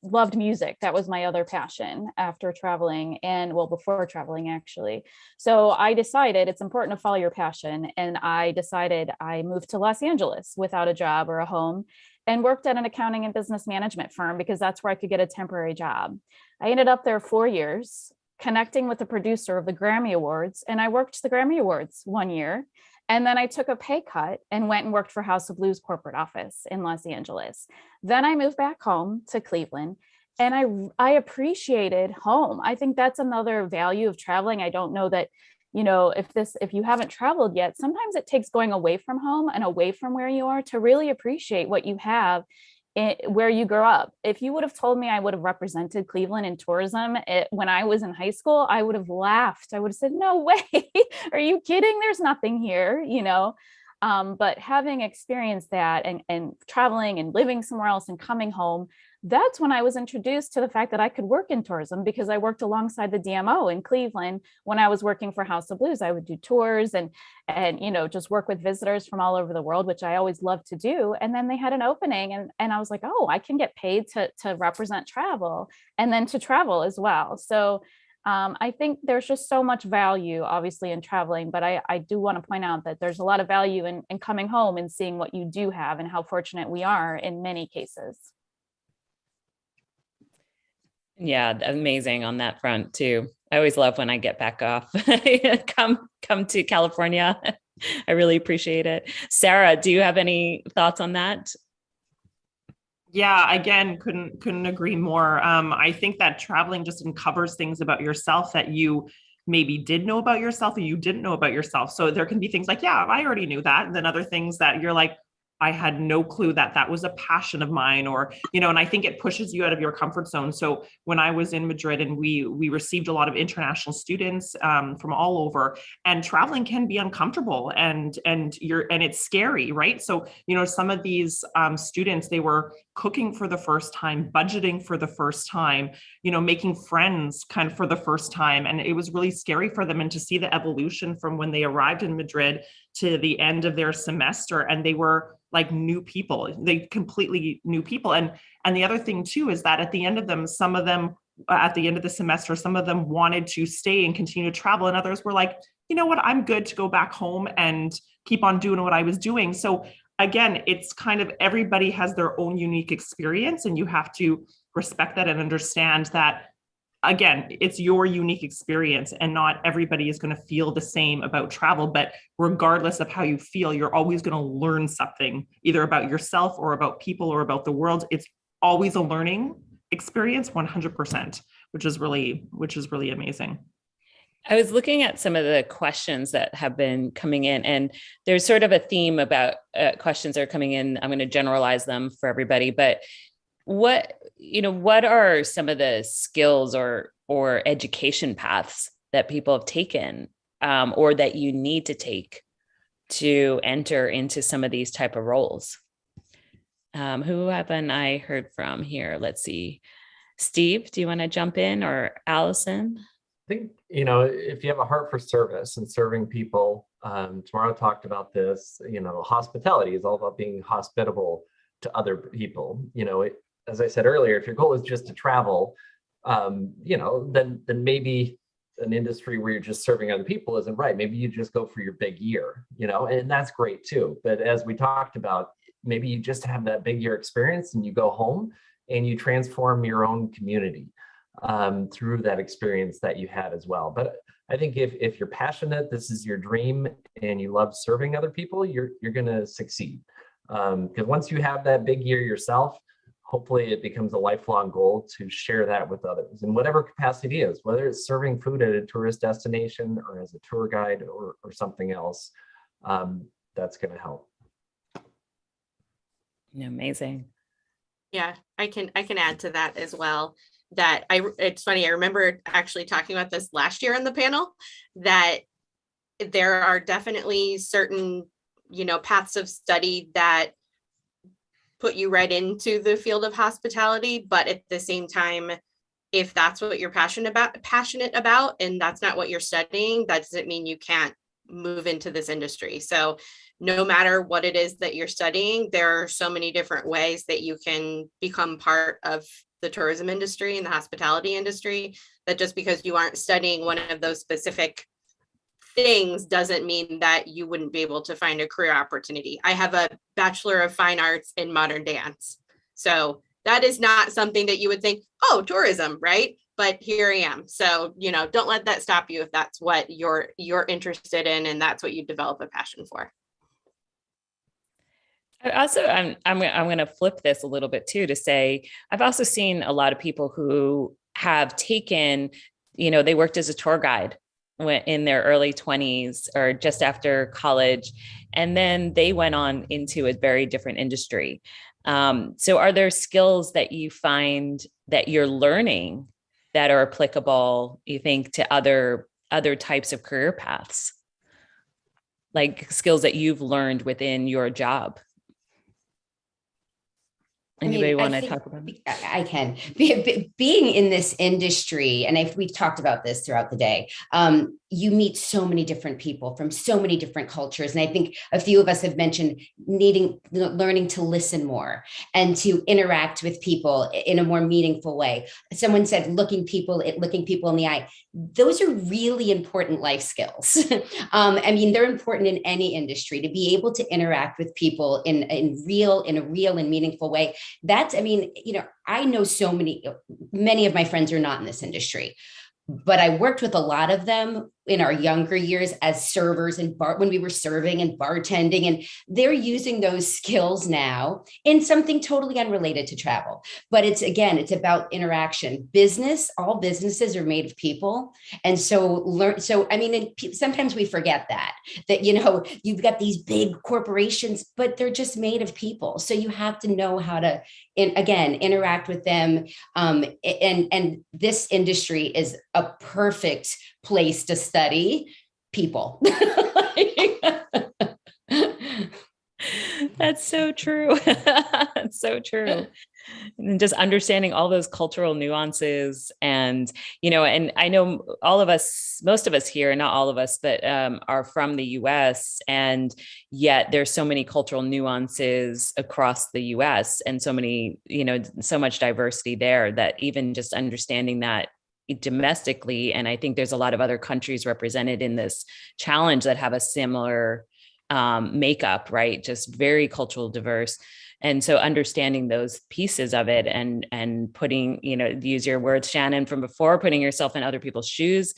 C: loved music. That was my other passion after traveling, and before traveling, actually. So I decided it's important to follow your passion. And I decided I moved to Los Angeles without a job or a home and worked at an accounting and business management firm because that's where I could get a temporary job. I ended up there 4 years, connecting with the producer of the Grammy Awards. And I worked the Grammy Awards 1 year. And then I took a pay cut and went and worked for House of Blues corporate office in Los Angeles. Then I moved back home to Cleveland, and I appreciated home. I think that's another value of traveling. I don't know that, if you haven't traveled yet, sometimes it takes going away from home and away from where you are to really appreciate what you have where you grew up. If you would have told me I would have represented Cleveland in tourism when I was in high school, I would have laughed. I would have said, no way. Are you kidding? There's nothing here, but having experienced that and traveling and living somewhere else and coming home, that's when I was introduced to the fact that I could work in tourism, because I worked alongside the DMO in Cleveland. When I was working for House of Blues, I would do tours and just work with visitors from all over the world, which I always loved to do. And then they had an opening and I was like, oh, I can get paid to represent travel and then to travel as well. So I think there's just so much value, obviously, in traveling, but I do want to point out that there's a lot of value in coming home and seeing what you do have and how fortunate we are in many cases.
B: Yeah, amazing on that front too. I always love when I get back off, come to California. I really appreciate it. Sarah, do you have any thoughts on that?
F: Yeah, again, couldn't agree more. I think that traveling just uncovers things about yourself that you maybe did know about yourself or you didn't know about yourself. So there can be things like, yeah, I already knew that. And then other things that you're like, I had no clue that was a passion of mine, or, and I think it pushes you out of your comfort zone. So when I was in Madrid and we received a lot of international students from all over, and traveling can be uncomfortable and it's scary, right? So, some of these students, they were cooking for the first time, budgeting for the first time, making friends kind of for the first time. And it was really scary for them. And to see the evolution from when they arrived in Madrid to the end of their semester, and they were like new people, they completely new people. And the other thing too, is that at the end of them, some of them at the end of the semester, some of them wanted to stay and continue to travel. And others were like, you know what, I'm good to go back home and keep on doing what I was doing. So again, it's kind of everybody has their own unique experience, and you have to respect that and understand that, again, it's your unique experience and not everybody is going to feel the same about travel. But regardless of how you feel, you're always going to learn something, either about yourself or about people or about the world. It's always a learning experience, 100%, which is really amazing.
B: I was looking at some of the questions that have been coming in, and there's sort of a theme about questions that are coming in. I'm going to generalize them for everybody, but what are some of the skills or education paths that people have taken, or that you need to take to enter into some of these type of roles? Who haven't I heard from here? Let's see. Steve, do you want to jump in, or Allison?
E: I think, if you have a heart for service and serving people, Tamara talked about this, hospitality is all about being hospitable to other people. As I said earlier, if your goal is just to travel, then maybe an industry where you're just serving other people isn't right. Maybe you just go for your big year, and that's great too. But as we talked about, maybe you just have that big year experience and you go home and you transform your own community through that experience that you had as well. But I think if you're passionate, this is your dream, and you love serving other people, you're going to succeed. Because once you have that big year yourself, hopefully it becomes a lifelong goal to share that with others in whatever capacity it is, whether it's serving food at a tourist destination or as a tour guide or something else. That's going to help.
B: Amazing.
G: Yeah, I can add to that as well. It's funny, I remember actually talking about this last year on the panel, that there are definitely certain, paths of study that put you right into the field of hospitality. But at the same time, if that's what you're passionate about, and that's not what you're studying, that doesn't mean you can't move into this industry. So no matter what it is that you're studying, there are so many different ways that you can become part of the tourism industry and the hospitality industry, that just because you aren't studying one of those specific things doesn't mean that you wouldn't be able to find a career opportunity. I have a Bachelor of Fine Arts in Modern Dance. So that is not something that you would think, oh, tourism, right? But here I am. So, don't let that stop you if that's what you're interested in and that's what you develop a passion for.
B: Also, I'm going to flip this a little bit too, to say, I've also seen a lot of people who have taken, they worked as a tour guide in their early 20s or just after college, and then they went on into a very different industry. So are there skills that you find that you're learning that are applicable, you think, to other types of career paths, like skills that you've learned within your job? Anybody want to talk about it?
D: I can. Being in this industry, and we've talked about this throughout the day, you meet so many different people from so many different cultures. And I think a few of us have mentioned learning to listen more and to interact with people in a more meaningful way. Someone said looking people in the eye. Those are really important life skills. They're important in any industry, to be able to interact with people in a real and meaningful way. I know many of my friends are not in this industry, but I worked with a lot of them in our younger years as servers and when we were serving and bartending, and they're using those skills now in something totally unrelated to travel. But it's about interaction. All businesses are made of people. And sometimes we forget that, you've got these big corporations, but they're just made of people. So you have to know how to, interact with them. And this industry is a perfect place to study people.
B: That's so true. That's so true. And just understanding all those cultural nuances, and and I know most of us here, not all of us, but are from the US, and yet there's so many cultural nuances across the US, and so many, so much diversity there, that even just understanding that, domestically. And I think there's a lot of other countries represented in this challenge that have a similar makeup, right? Just very cultural diverse. And so understanding those pieces of it and putting, use your words, Shannon, from before, putting yourself in other people's shoes,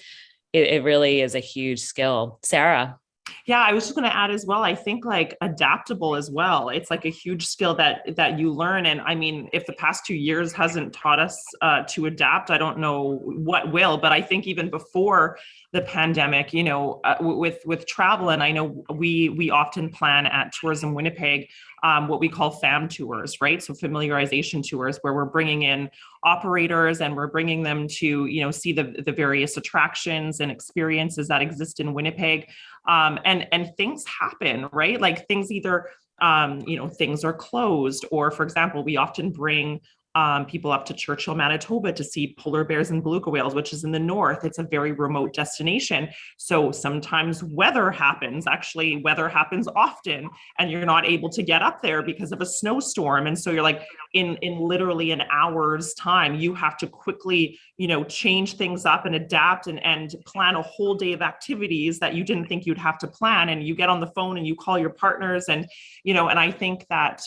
B: it really is a huge skill. Sarah.
F: Yeah, I was just going to add as well. I think like adaptable as well. It's like a huge skill that you learn. And I mean, if the past 2 years hasn't taught us to adapt, I don't know what will. But I think even before the pandemic, with travel, and I know we often plan at Tourism Winnipeg what we call FAM tours, right? So familiarization tours, where we're bringing in operators and we're bringing them to see the various attractions and experiences that exist in Winnipeg. And things happen, right? Like things either, things are closed, or for example, we often bring people up to Churchill, Manitoba to see polar bears and beluga whales, which is in the north. It's a very remote destination. So sometimes weather happens often, and you're not able to get up there because of a snowstorm. And so you're like in literally an hour's time, you have to quickly, change things up and adapt and plan a whole day of activities that you didn't think you'd have to plan. And you get on the phone and you call your partners and I think that,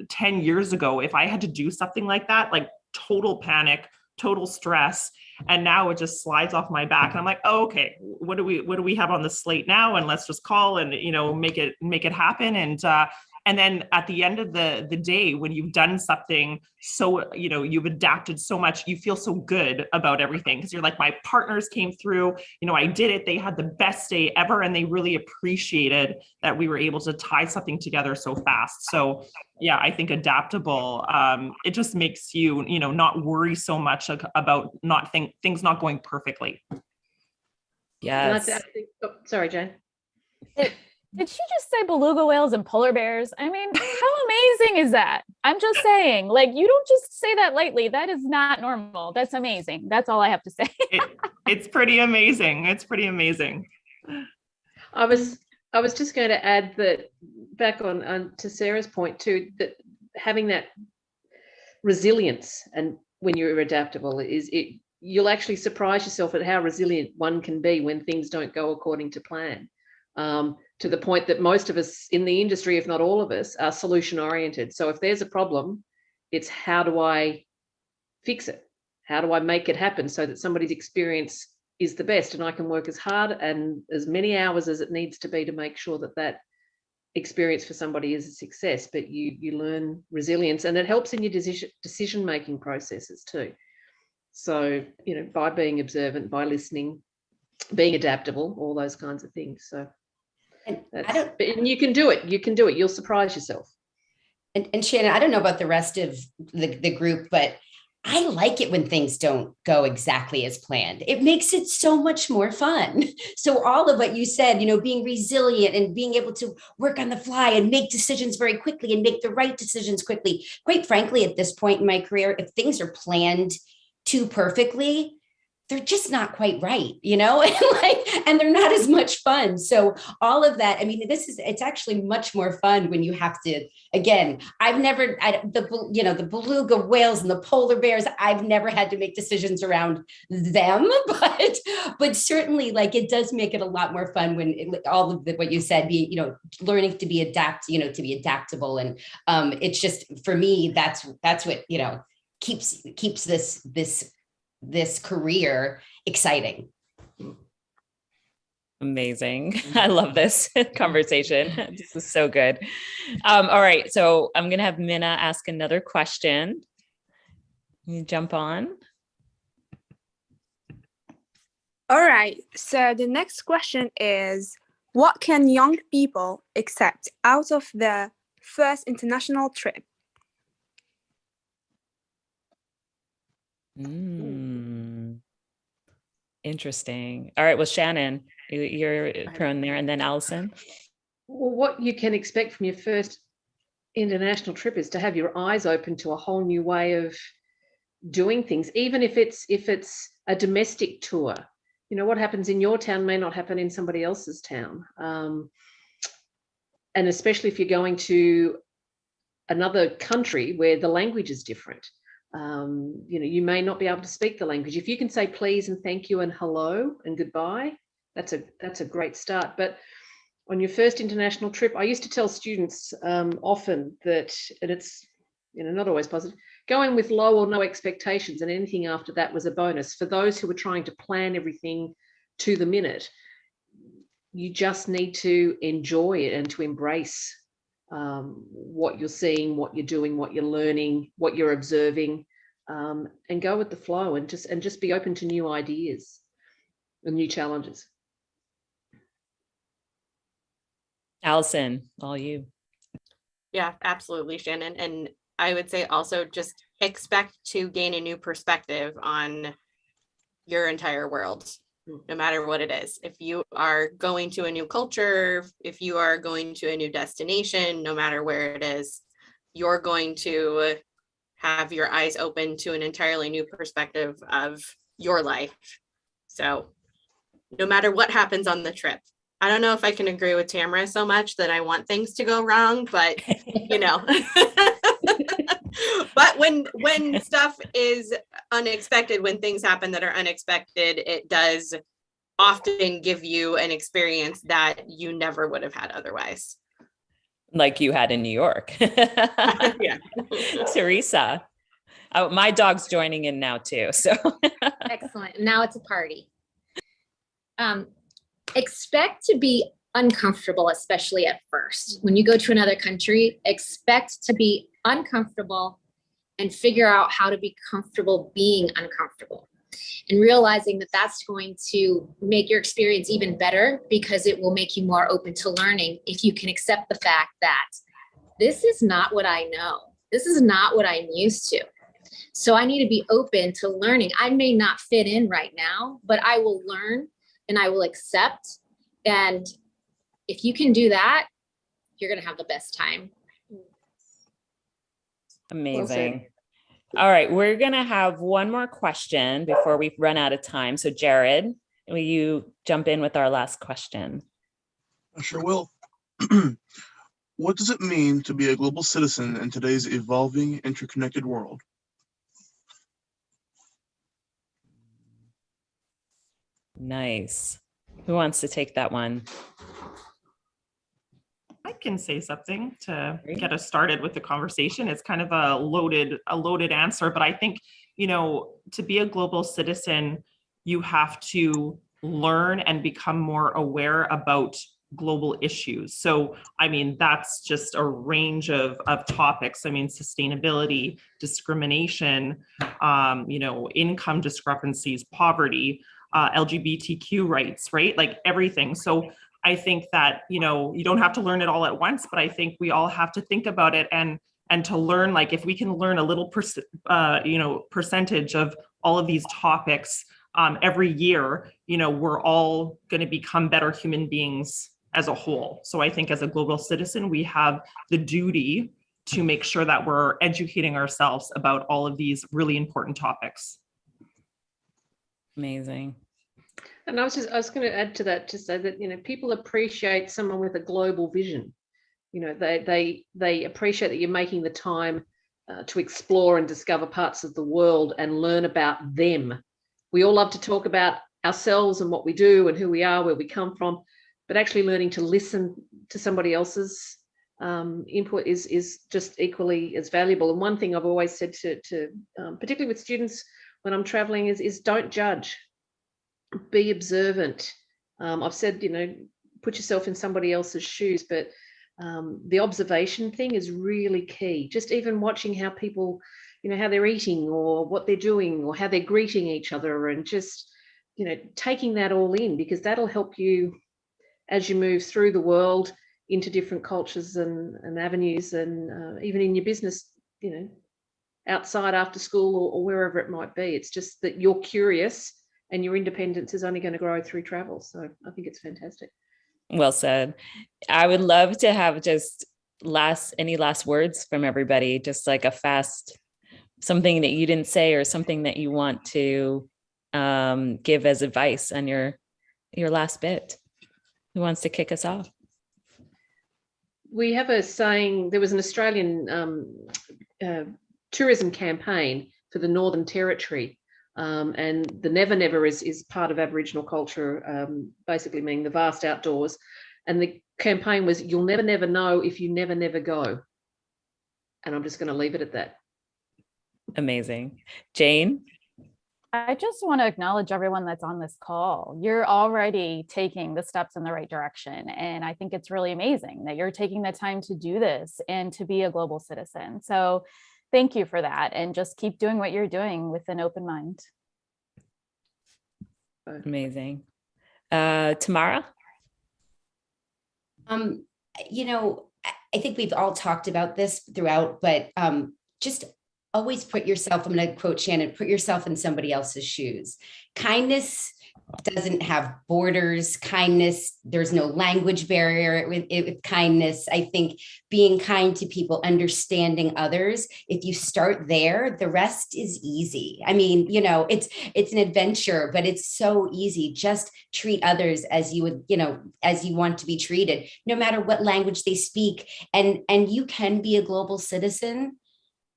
F: 10 years ago, if I had to do something like that, like total panic, total stress, and now it just slides off my back. And I'm like, oh, okay, what do we have on the slate now? And let's just call and, make it happen. And then at the end of the day, when you've done something, so, you've adapted so much, you feel so good about everything because you're like, my partners came through, I did it. They had the best day ever. And they really appreciated that we were able to tie something together so fast. So yeah, I think adaptable, it just makes you, not worry so much about things not going perfectly.
B: Yes.
A: Sorry, Jane.
C: Did she just say beluga whales and polar bears? I mean, how amazing is that? I'm just saying, like, you don't just say that lightly. That is not normal. That's amazing. That's all I have to say.
F: It's pretty amazing. It's pretty amazing.
A: I was just going to add that back on to Sarah's point too, that having that resilience and when you're adaptable you'll actually surprise yourself at how resilient one can be when things don't go according to plan. To the point that most of us in the industry, if not all of us, are solution oriented. So if there's a problem, it's how do I fix it? How do I make it happen so that somebody's experience is the best and I can work as hard and as many hours as it needs to be to make sure that experience for somebody is a success, but you learn resilience and it helps in your decision making processes too. So, by being observant, by listening, being adaptable, all those kinds of things. So and you can do it. You'll surprise yourself.
D: And Shannon, I don't know about the rest of the group, but I like it when things don't go exactly as planned. It makes it so much more fun. So all of what you said, being resilient and being able to work on the fly and make decisions very quickly and make the right decisions quickly. Quite frankly, at this point in my career, if things are planned too perfectly, they're just not quite right, and they're not as much fun. So all of that, I mean, it's actually much more fun when you have to, again, the beluga whales and the polar bears, I've never had to make decisions around them, but certainly like it does make it a lot more fun when all of what you said, learning to be to be adaptable. And it's just, for me, that's what, keeps this career exciting.
B: Amazing. I love this conversation. This is so good. All right. So I'm going to have Minna ask another question. You jump on.
I: All right. So the next question is, what can young people expect out of their first international trip?
B: Interesting. All right. Well, Shannon, you're prone there, and then Allison.
A: Well, what you can expect from your first international trip is to have your eyes open to a whole new way of doing things, even if it's a domestic tour. What happens in your town may not happen in somebody else's town. And especially if you're going to another country where the language is different. You may not be able to speak the language. If you can say please and thank you and hello and goodbye, that's a great start. But on your first international trip, I used to tell students often that, and it's not always positive, go in with low or no expectations, and anything after that was a bonus. For those who were trying to plan everything to the minute, you just need to enjoy it and to embrace what you're seeing, what you're doing, what you're learning, what you're observing, and go with the flow, and just be open to new ideas and new challenges.
B: Allison, all you.
G: Yeah, absolutely, Shannon. And I would say also just expect to gain a new perspective on your entire world, no matter what it is. If you are going to a new culture, if you are going to a new destination, no matter where it is, you're going to have your eyes open to an entirely new perspective of your life. So no matter what happens on the trip, I don't know if I can agree with Tamara so much that I want things to go wrong, but but when stuff is unexpected, when things happen that are unexpected, it does often give you an experience that you never would have had otherwise.
B: Like you had in New York.
G: Yeah.
B: Teresa. Oh, my dog's joining in now too. So
H: Excellent. Now it's a party. Expect to be uncomfortable, especially at first. When you go to another country, expect to be uncomfortable and figure out how to be comfortable being uncomfortable, and realizing that that's going to make your experience even better, because it will make you more open to learning if you can accept the fact that this is not what I know. This is not what I'm used to. So I need to be open to learning. I may not fit in right now, but I will learn and I will accept. And if you can do that, you're going to have the best time.
B: amazing. All right, we're going to have one more question before we run out of time. So Jared, will you jump in with our last question?
J: I sure will. What does it mean to be a global citizen in today's evolving, interconnected world?
B: Nice. Who wants to take that one?
F: I can say something to get us started with the conversation. It's kind of a loaded answer, but I think, to be a global citizen, you have to learn and become more aware about global issues. So, that's just a range of topics. Sustainability, discrimination, income discrepancies, poverty, LGBTQ rights, right? Like everything. So I think that, you don't have to learn it all at once, but I think we all have to think about it and to learn, like if we can learn a little percentage of all of these topics every year, we're all going to become better human beings as a whole. So I think as a global citizen, we have the duty to make sure that we're educating ourselves about all of these really important topics.
B: Amazing.
A: And I was going to add to that to say that, people appreciate someone with a global vision. They appreciate that you're making the time to explore and discover parts of the world and learn about them. We all love to talk about ourselves and what we do and who we are, where we come from, but actually learning to listen to somebody else's input is just equally as valuable. And one thing I've always said to particularly with students when I'm traveling is don't judge. Be observant. I've said, put yourself in somebody else's shoes, but the observation thing is really key. Just even watching how people, how they're eating or what they're doing or how they're greeting each other, and just, taking that all in, because that'll help you as you move through the world into different cultures and avenues, and even in your business, outside after school or wherever it might be. It's just that you're curious, and your independence is only going to grow through travel. So I think it's fantastic.
B: Well said. I would love to have just any last words from everybody, just like a fast, something that you didn't say or something that you want to give as advice on your last bit. Who wants to kick us off?
A: We have a saying, there was an Australian tourism campaign for the Northern Territory. And the Never Never is part of Aboriginal culture, basically meaning the vast outdoors. And the campaign was, you'll never, never know if you never, never go. And I'm just going to leave it at that.
B: Amazing. Jane?
C: I just want to acknowledge everyone that's on this call. You're already taking the steps in the right direction. And I think it's really amazing that you're taking the time to do this and to be a global citizen. So thank you for that. And just keep doing what you're doing with an open mind.
B: Amazing. Tamara?
D: You know, I think we've all talked about this throughout, but just always put yourself, I'm going to quote Shannon, put yourself in somebody else's shoes. Kindness doesn't have borders. Kindness, there's no language barrier with kindness. I think being kind to people, understanding others, if you start there, the rest is easy. I mean, you know, it's an adventure, but it's so easy. Just treat others as you would, you know, as you want to be treated, no matter what language they speak. And you can be a global citizen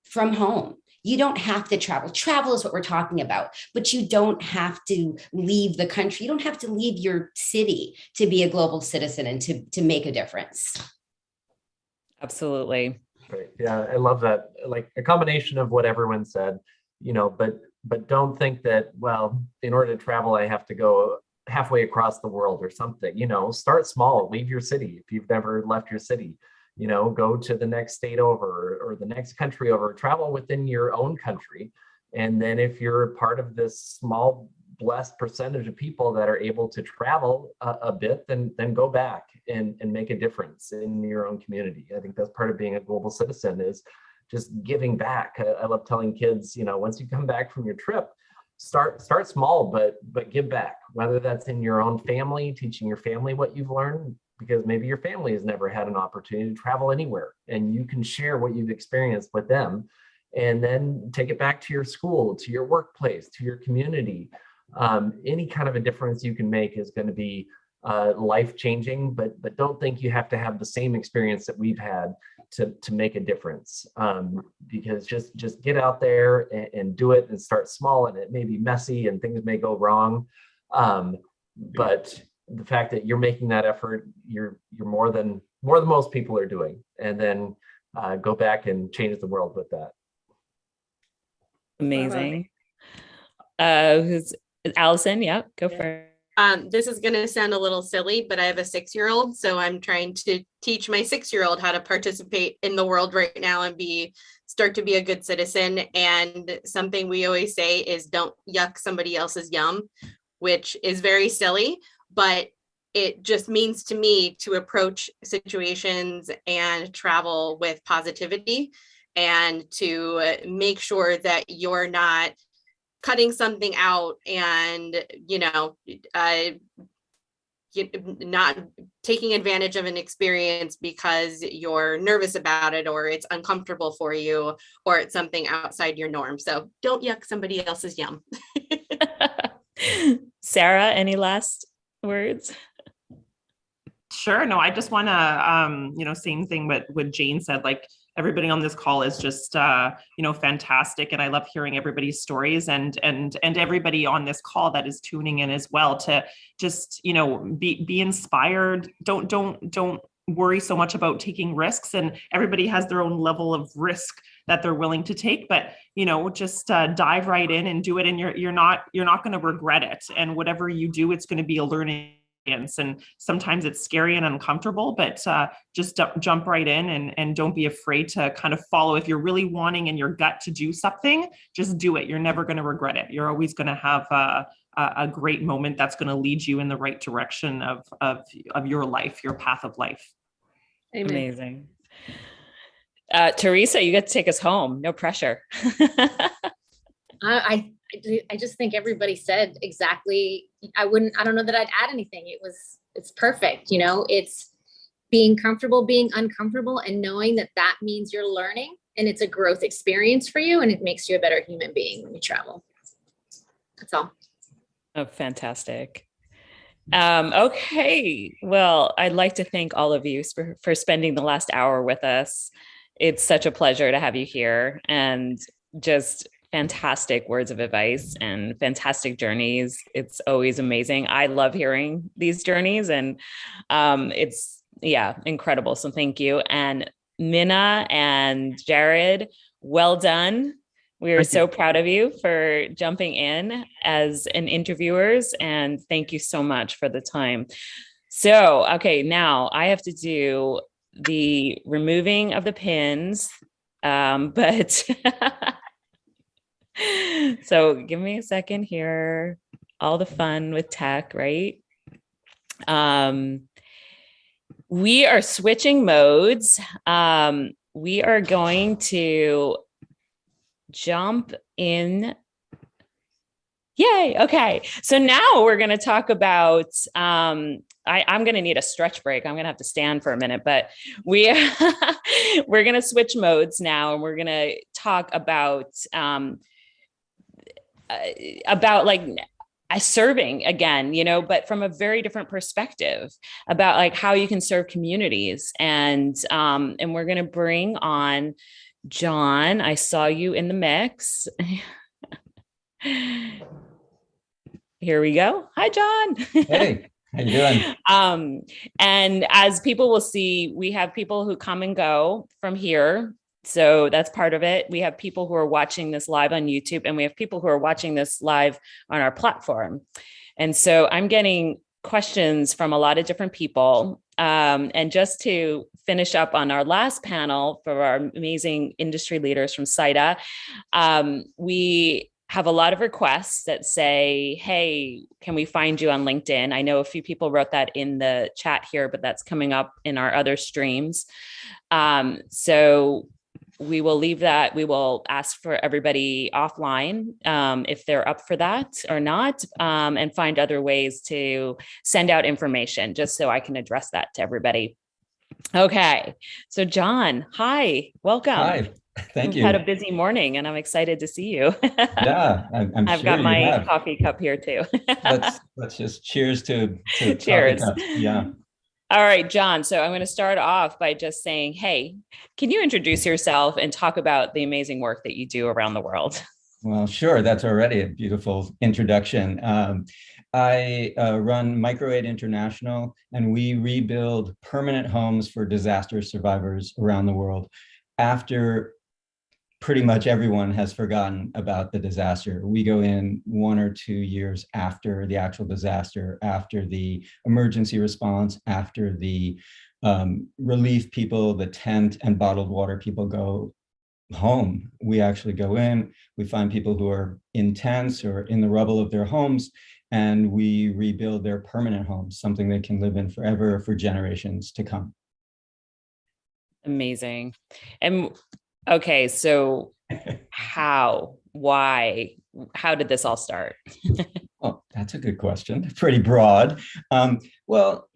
D: from home. You don't have to travel. Travel is what we're talking about, but you don't have to leave the country. You don't have to leave your city to be a global citizen and to make a difference.
B: Absolutely.
E: Great. Yeah, I love that. Like a combination of what everyone said, you know, but don't think that, well, in order to travel, I have to go halfway across the world or something. You know, start small, leave your city. If you've never left your city, you know, go to the next state over or the next country over, travel within your own country. And then if you're part of this small, blessed percentage of people that are able to travel a bit, then go back and make a difference in your own community. I think that's part of being a global citizen, is just giving back. I love telling kids, you know, once you come back from your trip, start small, but give back, whether that's in your own family, teaching your family what you've learned, because maybe your family has never had an opportunity to travel anywhere, and you can share what you've experienced with them, and then take it back to your school, to your workplace, to your community. Any kind of a difference you can make is going to be life-changing, but don't think you have to have the same experience that we've had to make a difference. Because just get out there and do it, and start small, and it may be messy and things may go wrong. But the fact that you're making that effort, you're more than most people are doing, and then go back and change the world with that.
B: Amazing. Who's Allison? Yeah, go for it.
G: This is going to sound a little silly, but I have a 6-year-old, so I'm trying to teach my 6-year-old how to participate in the world right now and start to be a good citizen. And something we always say is, don't yuck somebody else's yum, which is very silly, but it just means to me to approach situations and travel with positivity, and to make sure that you're not cutting something out and, you know, not taking advantage of an experience because you're nervous about it, or it's uncomfortable for you, or it's something outside your norm. So don't yuck somebody else's yum.
B: Sarah, any last words?
F: Sure. No, I just want to, you know, same thing what Jane said, like everybody on this call is just, you know, fantastic. And I love hearing everybody's stories, and everybody on this call that is tuning in as well, to just, you know, be inspired. Don't worry so much about taking risks, and everybody has their own level of risk that they're willing to take, but, you know, just dive right in and do it. And you're not going to regret it. And whatever you do, it's going to be a learning. And sometimes it's scary and uncomfortable, but just jump right in, and don't be afraid to kind of follow. If you're really wanting in your gut to do something, just do it. You're never going to regret it. You're always going to have a great moment that's going to lead you in the right direction of your life, your path of life.
A: Amen.
B: Amazing. Teresa, you get to take us home. No pressure.
H: I just think everybody said exactly. I don't know that I'd add anything. It's perfect. You know, it's being comfortable, being uncomfortable, and knowing that means you're learning, and it's a growth experience for you, and it makes you a better human being when you travel. That's all.
B: Oh, fantastic. Okay. Well, I'd like to thank all of you for spending the last hour with us. It's such a pleasure to have you here, and just fantastic words of advice and fantastic journeys. It's always amazing. I love hearing these journeys, and it's incredible. So thank you. And Minna and Jared, well done. We are so proud of you for jumping in as an interviewers, and thank you so much for the time. So, okay, now I have to do the removing of the pins, but so give me a second here. All the fun with tech, right? We are switching modes. We are going to jump in. Yay. Okay. So now we're going to talk about, I'm going to need a stretch break. I'm going to have to stand for a minute, but we're going to switch modes now, and we're going to talk about like serving again, but from a very different perspective about like how you can serve communities. And we're going to bring on John. I saw you in the mix. Here we go. Hi, John.
K: Hey, how you doing?
B: And as people will see, we have people who come and go from here. So that's part of it. We have people who are watching this live on YouTube, and we have people who are watching this live on our platform. And so I'm getting questions from a lot of different people. And just to finish up on our last panel for our amazing industry leaders from CITA, we have a lot of requests that say, hey, can we find you on LinkedIn? I know a few people wrote that in the chat here, but that's coming up in our other streams. So we will leave that. We will ask for everybody offline if they're up for that or not, and find other ways to send out information just so I can address that to everybody. Okay. So John, hi, welcome.
K: Hi, thank you.
B: Had a busy morning, and I'm excited to see you.
K: Yeah,
B: I've
K: sure
B: got my
K: have.
B: coffee cup here too.
K: let's just cheers to
B: cheers.
K: Coffee cups. Yeah.
B: All right, John. So I'm going to start off by just saying, hey, can you introduce yourself and talk about the amazing work that you do around the world?
K: Well, sure. That's already a beautiful introduction. I run Microaid International, and we rebuild permanent homes for disaster survivors around the world after pretty much everyone has forgotten about the disaster. We go in 1 or 2 years after the actual disaster, after the emergency response, after the relief people, the tent and bottled water people go home. We actually go in, we find people who are in tents or in the rubble of their homes, and we rebuild their permanent homes, something they can live in forever for generations to come.
B: Amazing. And okay, so why, how did this all start?
K: Oh, that's a good question. Pretty broad. Well,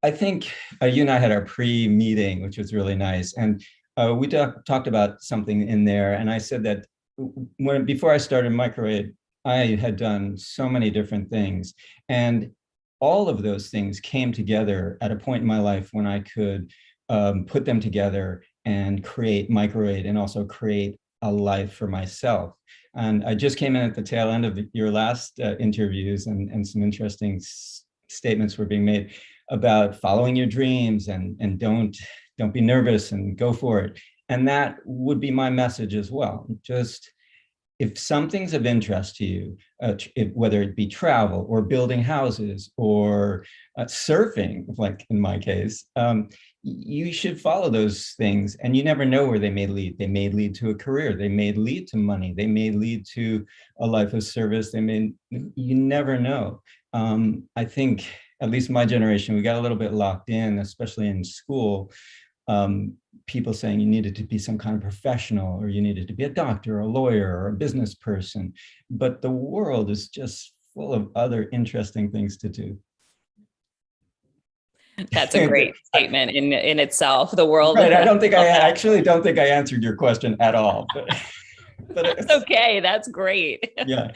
K: I think you and I had our pre-meeting, which was really nice. And we talked about something in there. And I said that before I started Microaid, I had done so many different things. And all of those things came together at a point in my life when I could put them together and create Microaid and also create a life for myself. And I just came in at the tail end of your last interviews, and some interesting statements were being made about following your dreams and don't be nervous and go for it. And that would be my message as well. Just if something's of interest to you, whether it be travel or building houses or surfing, like in my case, you should follow those things, and you never know where they may lead. They may lead to a career. They may lead to money. They may lead to a life of service. You never know. I think, at least my generation, we got a little bit locked in, especially in school. People saying you needed to be some kind of professional, or you needed to be a doctor or a lawyer or a business person. But the world is just full of other interesting things to do.
B: That's a great statement in itself. The world.
K: Right. I actually don't think I answered your question at all. But
B: it's okay. That's great.
K: Yeah.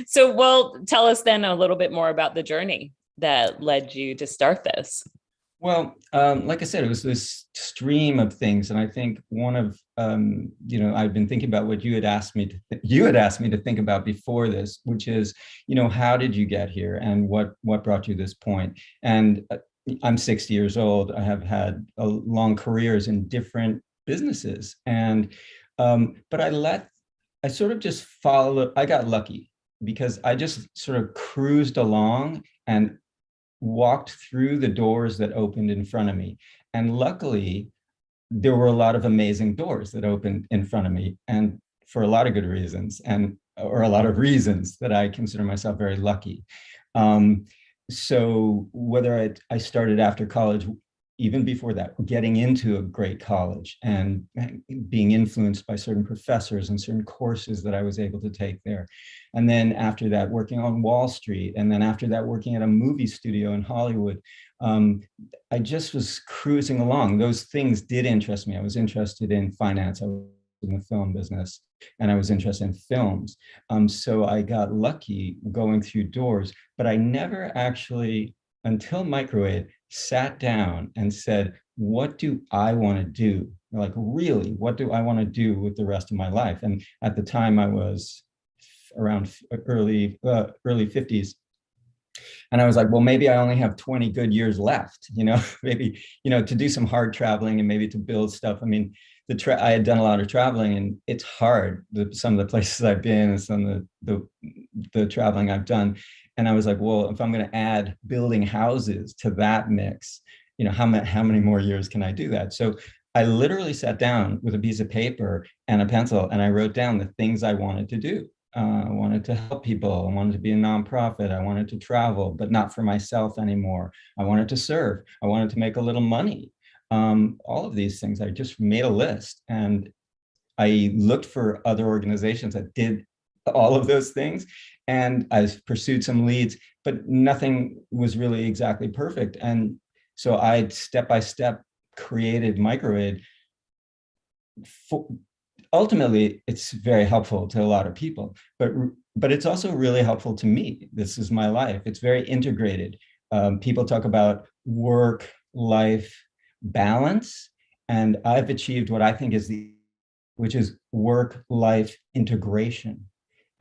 B: So, well, tell us then a little bit more about the journey that led you to start this.
K: Well, like I said, it was this stream of things, and I think one of I've been thinking about what you had asked me to think about before this, which is, how did you get here, and what brought you to this point? And I'm 60 years old. I have had long careers in different businesses, and but I sort of just followed. I got lucky because I just sort of cruised along and walked through the doors that opened in front of me. And luckily, there were a lot of amazing doors that opened in front of me, and for a lot of good reasons, or a lot of reasons that I consider myself very lucky. So whether I started after college, even before that, getting into a great college and being influenced by certain professors and certain courses that I was able to take there. And then after that, working on Wall Street. And then after that, working at a movie studio in Hollywood. I just was cruising along. Those things did interest me. I was interested in finance. I was in the film business, and I was interested in films. So I got lucky going through doors, but I never actually, until Microwave, sat down and said, what do I want to do? Like, really, what do I want to do with the rest of my life? And at the time I was around early 50s. And I was like, well, maybe I only have 20 good years left, maybe, to do some hard traveling and maybe to build stuff. I mean, I had done a lot of traveling, and it's hard. Some of the places I've been and some of the traveling I've done. And I was like, well, if I'm going to add building houses to that mix, how many more years can I do that? So I literally sat down with a piece of paper and a pencil, and I wrote down the things I wanted to do. I wanted to help people. I wanted to be a nonprofit. I wanted to travel, but not for myself anymore. I wanted to serve. I wanted to make a little money. All of these things, I just made a list, and I looked for other organizations that did all of those things. And I pursued some leads, but nothing was really exactly perfect. And so I step by step created Microwave. Ultimately, it's very helpful to a lot of people, but it's also really helpful to me. This is my life. It's very integrated. People talk about work-life balance, and I've achieved what I think which is work-life integration.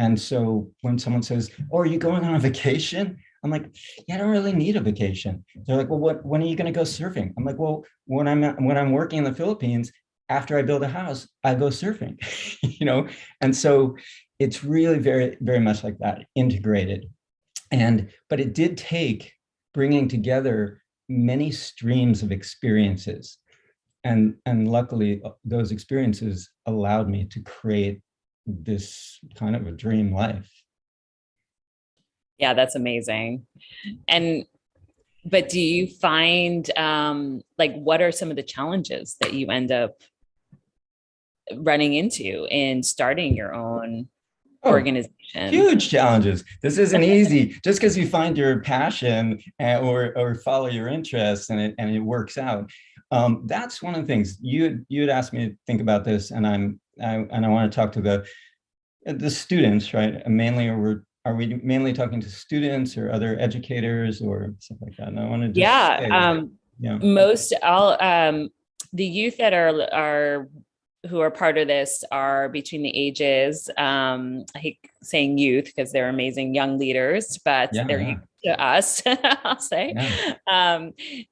K: And so when someone says, oh, are you going on a vacation? I'm like, yeah, I don't really need a vacation. They're like, well, when are you going to go surfing? I'm like, well, when I'm working in the Philippines, after I build a house, I go surfing, And so it's really very, very much like that, integrated. But it did take bringing together many streams of experiences. And luckily, those experiences allowed me to create this kind of a dream life.
B: Yeah, that's amazing. But do you find, what are some of the challenges that you end up running into in starting your own organization?
K: Huge challenges. This isn't easy. Just because you find your passion or follow your interests and it works out. That's one of the things you had asked me to think about this, and I want to talk to the students, right? Are we mainly talking to students or other educators or stuff like that? And I want to just
B: most all the youth that are who are part of this are between the ages, I hate saying youth because they're amazing young leaders, but they're youth to us, I'll say.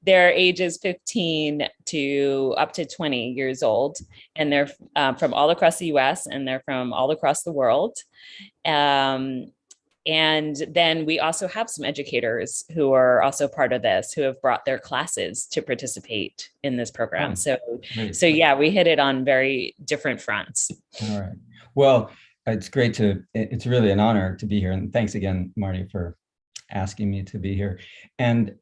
B: They're ages 15 to up to 20 years old, and they're from all across the US, and they're from all across the world. And then we also have some educators who are also part of this, who have brought their classes to participate in this program. So yeah, we hit it on very different fronts.
K: All right. Well, it's really an honor to be here. And thanks again, Marty, for asking me to be here. And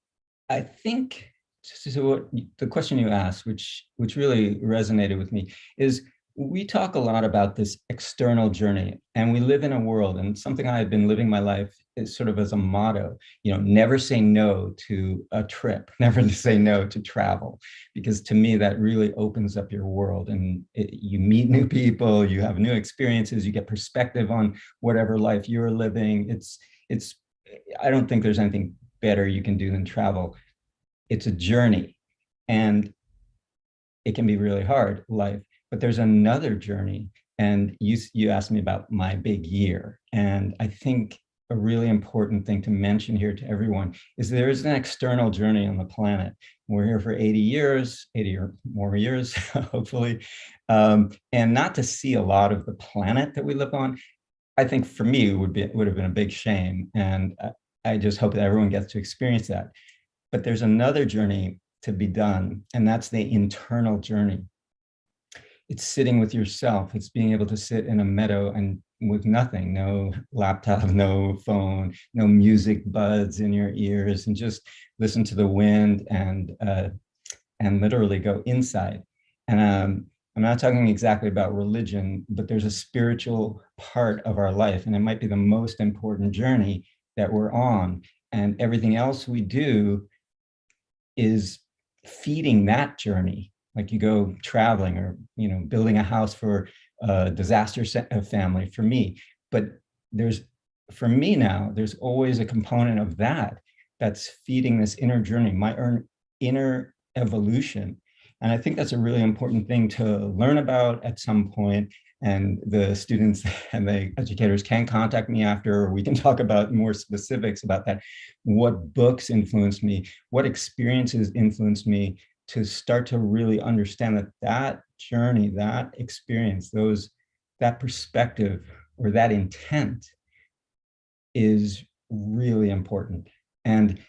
K: I think so the question you asked, which really resonated with me, is we talk a lot about this external journey, and we live in a world, and something I've been living my life is sort of as a motto, never say no to a trip, never to say no to travel, because to me, that really opens up your world, and you meet new people, you have new experiences, you get perspective on whatever life you're living. I don't think there's anything better you can do than travel. It's a journey. And it can be really hard, life. But there's another journey. And you asked me about my big year. And I think a really important thing to mention here to everyone is there is an external journey on the planet. We're here for 80 years, 80 or more years, hopefully. And not to see a lot of the planet that we live on, I think for me, would have been a big shame. And I just hope that everyone gets to experience that. But there's another journey to be done, and that's the internal journey. It's sitting with yourself. It's being able to sit in a meadow and with nothing, no laptop, no phone, no music buds in your ears, and just listen to the wind and literally go inside. And I'm not talking exactly about religion, but there's a spiritual part of our life, and it might be the most important journey that we're on. And everything else we do is feeding that journey. Like you go traveling or, building a house for a disaster family for me. But for me now, there's always a component of that that's feeding this inner journey, my inner evolution. And I think that's a really important thing to learn about at some point. And the students and the educators can contact me after, or we can talk about more specifics about that. What books influenced me? What experiences influenced me to start to really understand that journey, that experience, that perspective or that intent is really important. And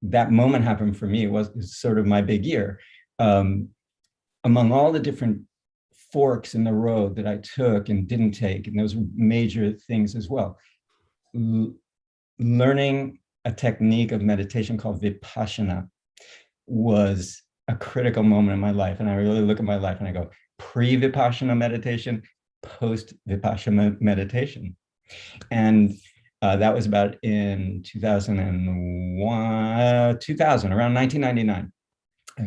K: that moment happened for me. It was sort of my big year. Among all the different forks in the road that I took and didn't take, and those were major things as well. Learning a technique of meditation called Vipassana was a critical moment in my life. And I really look at my life and I go, pre-Vipassana meditation, post-Vipassana meditation. And that was about in 2000, around 1999. I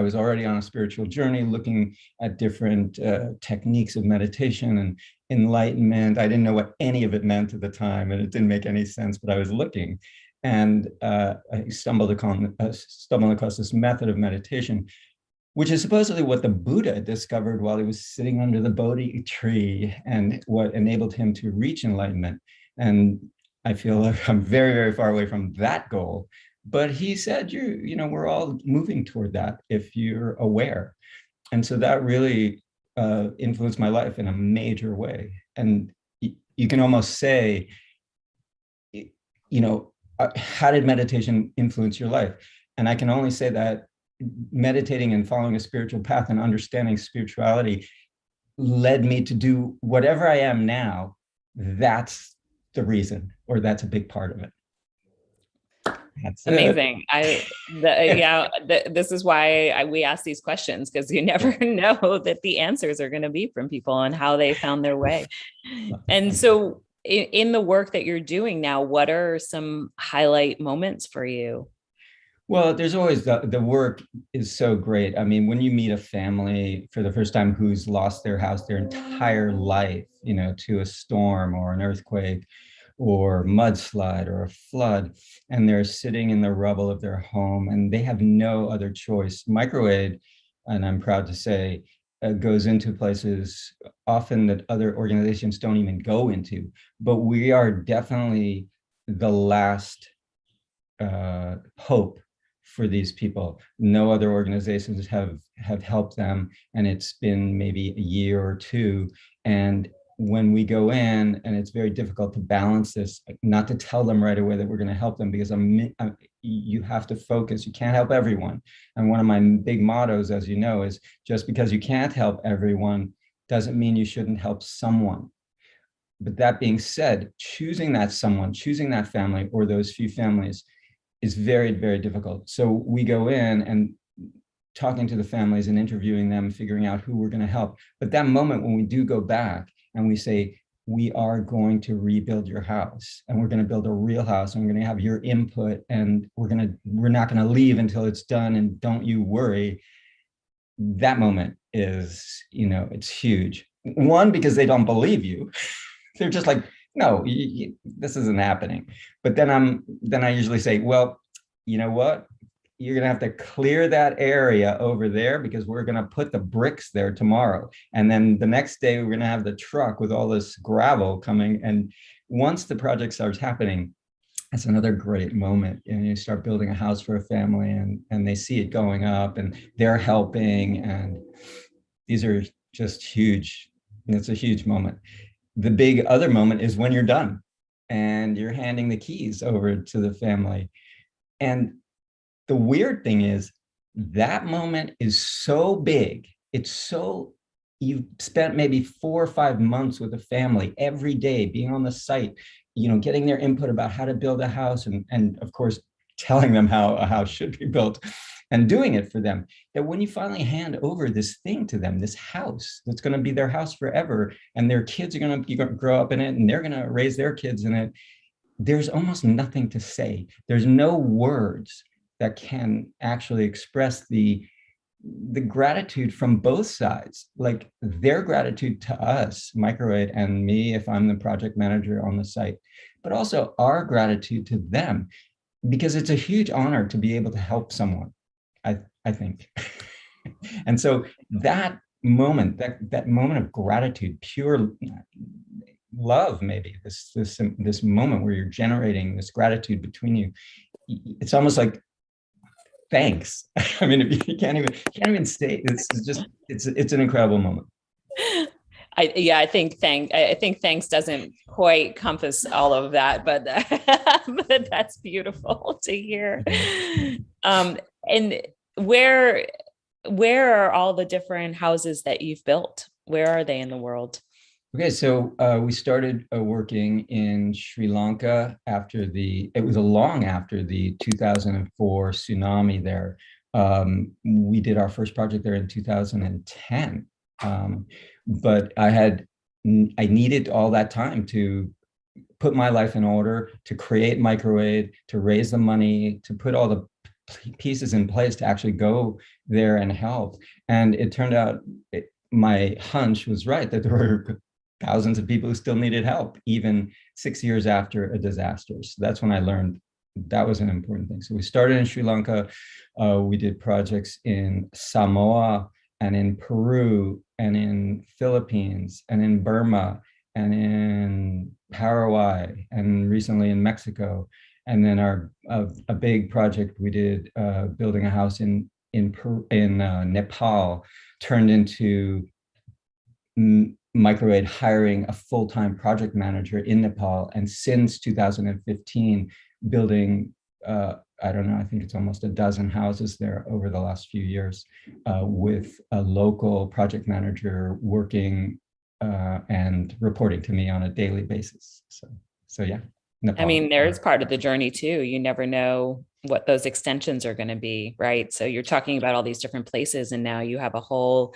K: was already on a spiritual journey, looking at different techniques of meditation and enlightenment. I didn't know what any of it meant at the time, and it didn't make any sense, but I was looking. And I stumbled across this method of meditation, which is supposedly what the Buddha discovered while he was sitting under the Bodhi tree, and what enabled him to reach enlightenment. And I feel like I'm very, very far away from that goal. But he said, we're all moving toward that if you're aware. And so that really influenced my life in a major way. And you can almost say, how did meditation influence your life? And I can only say that meditating and following a spiritual path and understanding spirituality led me to do whatever I am now. That's the reason, or that's a big part of it. That's
B: amazing. This is why we ask these questions, because you never know that the answers are going to be from people and how they found their way. And so in the work that you're doing now, what are some highlight moments for you?
K: Well, there's always the work is so great. I mean, when you meet a family for the first time who's lost their house their entire life, to a storm or an earthquake or mudslide or a flood, and they're sitting in the rubble of their home and they have no other choice. Microaid, and I'm proud to say, goes into places often that other organizations don't even go into, but we are definitely the last hope for these people. No other organizations have helped them, and it's been maybe a year or two. And when we go in, and it's very difficult to balance this, not to tell them right away that we're going to help them, because you have to focus. You can't help everyone. And one of my big mottos, as you know, is just because you can't help everyone doesn't mean you shouldn't help someone. But that being said, choosing that someone, choosing that family or those few families is very, very difficult. So we go in and talking to the families and interviewing them, figuring out who we're going to help. But that moment when we do go back and we say, we are going to rebuild your house, and we're going to build a real house, and we're going to have your input, and we're not going to leave until it's done, and don't you worry. That moment is, it's huge. One, because they don't believe you. They're just like, no, this isn't happening. But then I usually say, well, you know what? you're going to have to clear that area over there because we're going to put the bricks there tomorrow. And then the next day, we're going to have the truck with all this gravel coming. And once the project starts happening, that's another great moment. And you start building a house for a family and they see it going up and they're helping. And these are just huge. It's a huge moment. The big other moment is when you're done and you're handing the keys over to the family. And the weird thing is that moment is so big. It's so, you've spent maybe 4 or 5 months with a family every day, being on the site, getting their input about how to build a house and of course, telling them how a house should be built and doing it for them. That when you finally hand over this thing to them, this house that's going to be their house forever, and their kids are going to grow up in it and they're going to raise their kids in it, there's almost nothing to say. There's no words that can actually express the gratitude from both sides, like their gratitude to us, Microaid, and me if I'm the project manager on the site, but also our gratitude to them, because it's a huge honor to be able to help someone, I think. And so that moment, that moment of gratitude, pure love, maybe this moment where you're generating this gratitude between you, it's almost like thanks. I mean, if you can't even say, it's an incredible moment.
B: I think thanks doesn't quite compass all of that, but but that's beautiful to hear. And where are all the different houses that you've built? Where are they in the world?
K: Okay, so we started working in Sri Lanka it was long after the 2004 tsunami there. We did our first project there in 2010. But I needed all that time to put my life in order, to create Microaid, to raise the money, to put all the pieces in place to actually go there and help. And it turned out my hunch was right, that there were thousands of people who still needed help, even 6 years after a disaster. So that's when I learned that was an important thing. So we started in Sri Lanka. We did projects in Samoa and in Peru and in Philippines and in Burma and in Paraguay and recently in Mexico. And then a big project we did building a house in Nepal turned into Microaid hiring a full-time project manager in Nepal, and since 2015 building I don't know, I think it's almost a dozen houses there over the last few years with a local project manager working and reporting to me on a daily basis. So yeah. Nepal.
B: I mean, there's part of the journey too. You never know what those extensions are going to be, right? So you're talking about all these different places, and now you have a whole,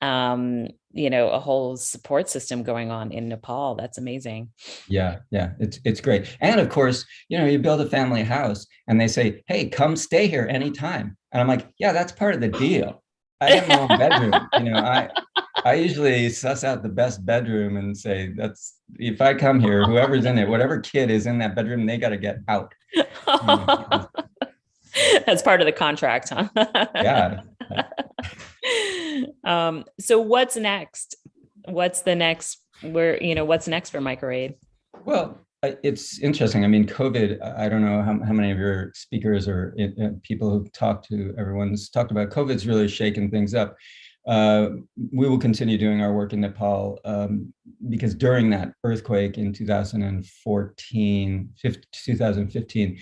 B: a whole support system going on in Nepal. That's amazing.
K: Yeah, it's great. And of course, you build a family house, and they say, "Hey, come stay here anytime." And I'm like, "Yeah, that's part of the deal. I have my own bedroom." I usually suss out the best bedroom and say, if I come here, whoever's in it, whatever kid is in that bedroom, they got to get out.
B: That's part of the contract, huh?
K: Yeah.
B: So what's next? What's next for Microaid?
K: Well, it's interesting. I mean, COVID, I don't know how many of your speakers or people who've talked to, everyone's talked about COVID's really shaken things up. We will continue doing our work in Nepal because during that earthquake in 2015,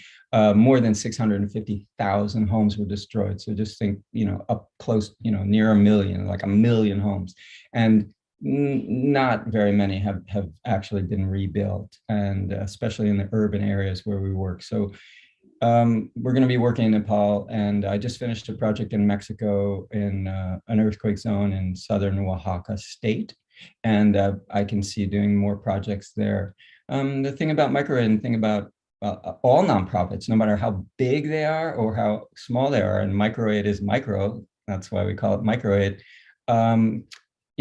K: more than 650,000 homes were destroyed. So just think, up close, near 1 million, like 1 million homes. And not very many have actually been rebuilt, and especially in the urban areas where we work. So we're going to be working in Nepal, and I just finished a project in Mexico in an earthquake zone in southern Oaxaca state, and I can see doing more projects there. The thing about Microaid and the thing about all nonprofits, no matter how big they are or how small they are, and Microaid is micro, that's why we call it Microaid.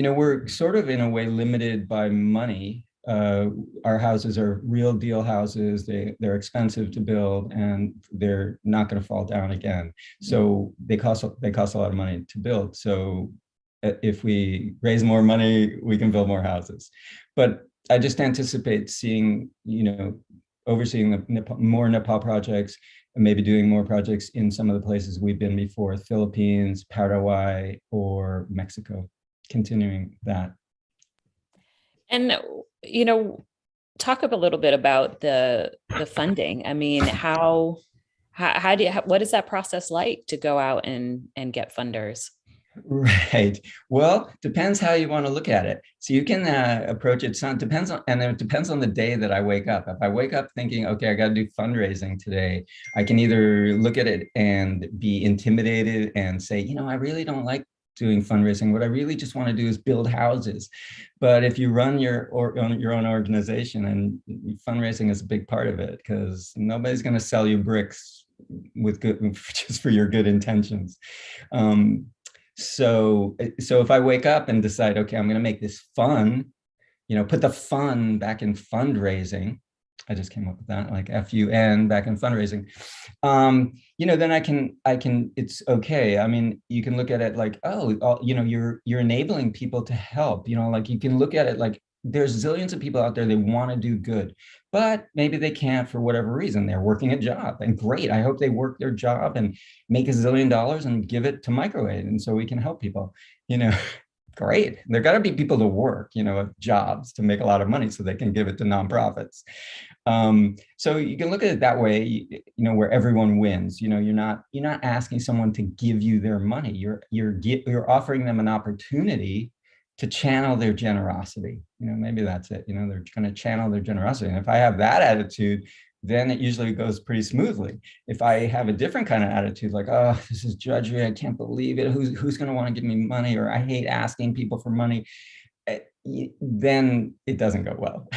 K: We're sort of in a way limited by money our houses are real deal houses. They're expensive to build, and they're not going to fall down again. So they cost a lot of money to build. So if we raise more money, we can build more houses. But I just anticipate seeing, overseeing the more Nepal projects, and maybe doing more projects in some of the places we've been before, Philippines, Paraguay, or Mexico, continuing that.
B: And, talk up a little bit about the funding. I mean, what is that process like to go out and get funders?
K: Right. Well, depends how you want to look at it. So you can approach it. So it depends on the day that I wake up. If I wake up thinking, okay, I got to do fundraising today, I can either look at it and be intimidated and say, I really don't like doing fundraising. What I really just want to do is build houses. But if you run your own organization, and fundraising is a big part of it, because nobody's going to sell you bricks just for your good intentions. So if I wake up and decide, okay, I'm going to make this fun, put the fun back in fundraising. I just came up with that, like FUN, back in fundraising. Then I can, it's okay. I mean, you can look at it like, you're enabling people to help, like you can look at it like there's zillions of people out there, they want to do good, but maybe they can't for whatever reason. They're working a job, and great. I hope they work their job and make $1 zillion and give it to Microaid. And so we can help people, great. There got to be people to work, jobs to make a lot of money so they can give it to nonprofits. So you can look at it that way, where everyone wins. You're not asking someone to give you their money. You're offering them an opportunity to channel their generosity. Maybe that's it. They're going to channel their generosity. And if I have that attitude, then it usually goes pretty smoothly. If I have a different kind of attitude, like, oh, this is drudgery, I can't believe it, who's going to want to give me money, or I hate asking people for money, then it doesn't go well.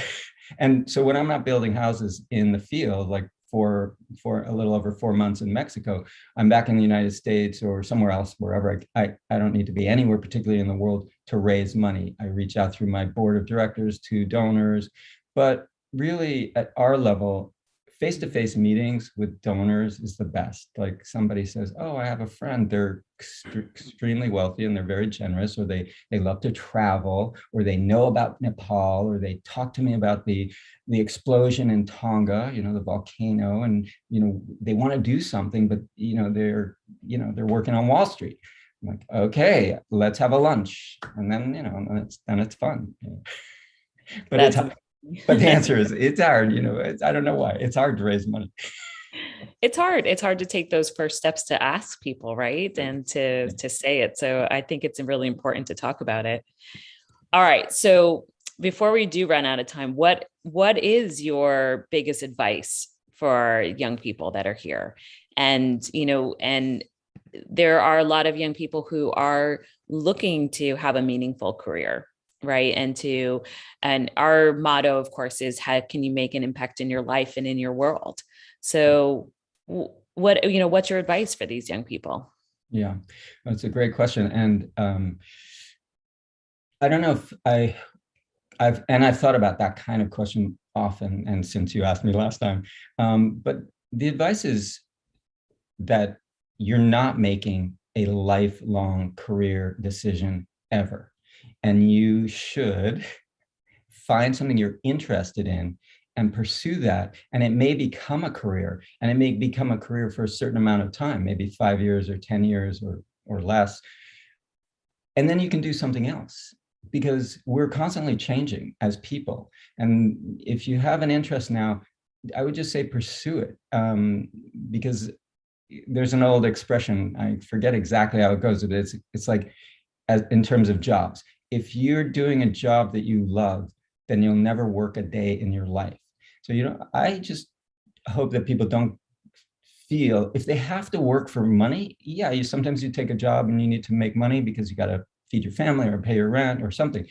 K: And so when I'm not building houses in the field, like for a little over 4 months in Mexico, I'm back in the United States or somewhere else, wherever I don't need to be anywhere, particularly in the world, to raise money. I reach out through my board of directors to donors, but really at our level, face-to-face meetings with donors is the best. Like somebody says, oh, I have a friend, they're extremely wealthy and they're very generous, or they love to travel, or they know about Nepal, or they talk to me about the explosion in Tonga, the volcano, and they want to do something, but they're working on Wall Street. I'm like, okay, let's have a lunch, and then then it's fun. But but the answer is it's hard. I don't know why it's hard to raise money.
B: It's hard. It's hard to take those first steps to ask people, right? And to say it. So I think it's really important to talk about it. All right. So before we do run out of time, what is your biggest advice for young people that are here? And, and there are a lot of young people who are looking to have a meaningful career, right? And our motto, of course, is how can you make an impact in your life and in your world? So what's your advice for these young people?
K: Yeah, that's a great question. And I don't know if I've thought about that kind of question often, and since you asked me last time, but the advice is that you're not making a lifelong career decision ever. And you should find something you're interested in and pursue that. And it may become a career, and it may become a career for a certain amount of time, maybe 5 years or 10 years or less. And then you can do something else, because we're constantly changing as people. And if you have an interest now, I would just say pursue it, because there's an old expression, I forget exactly how it goes, but it's like, in terms of jobs, if you're doing a job that you love, then you'll never work a day in your life. So, I just hope that people don't feel if they have to work for money. Yeah, sometimes you take a job and you need to make money because you got to feed your family or pay your rent or something.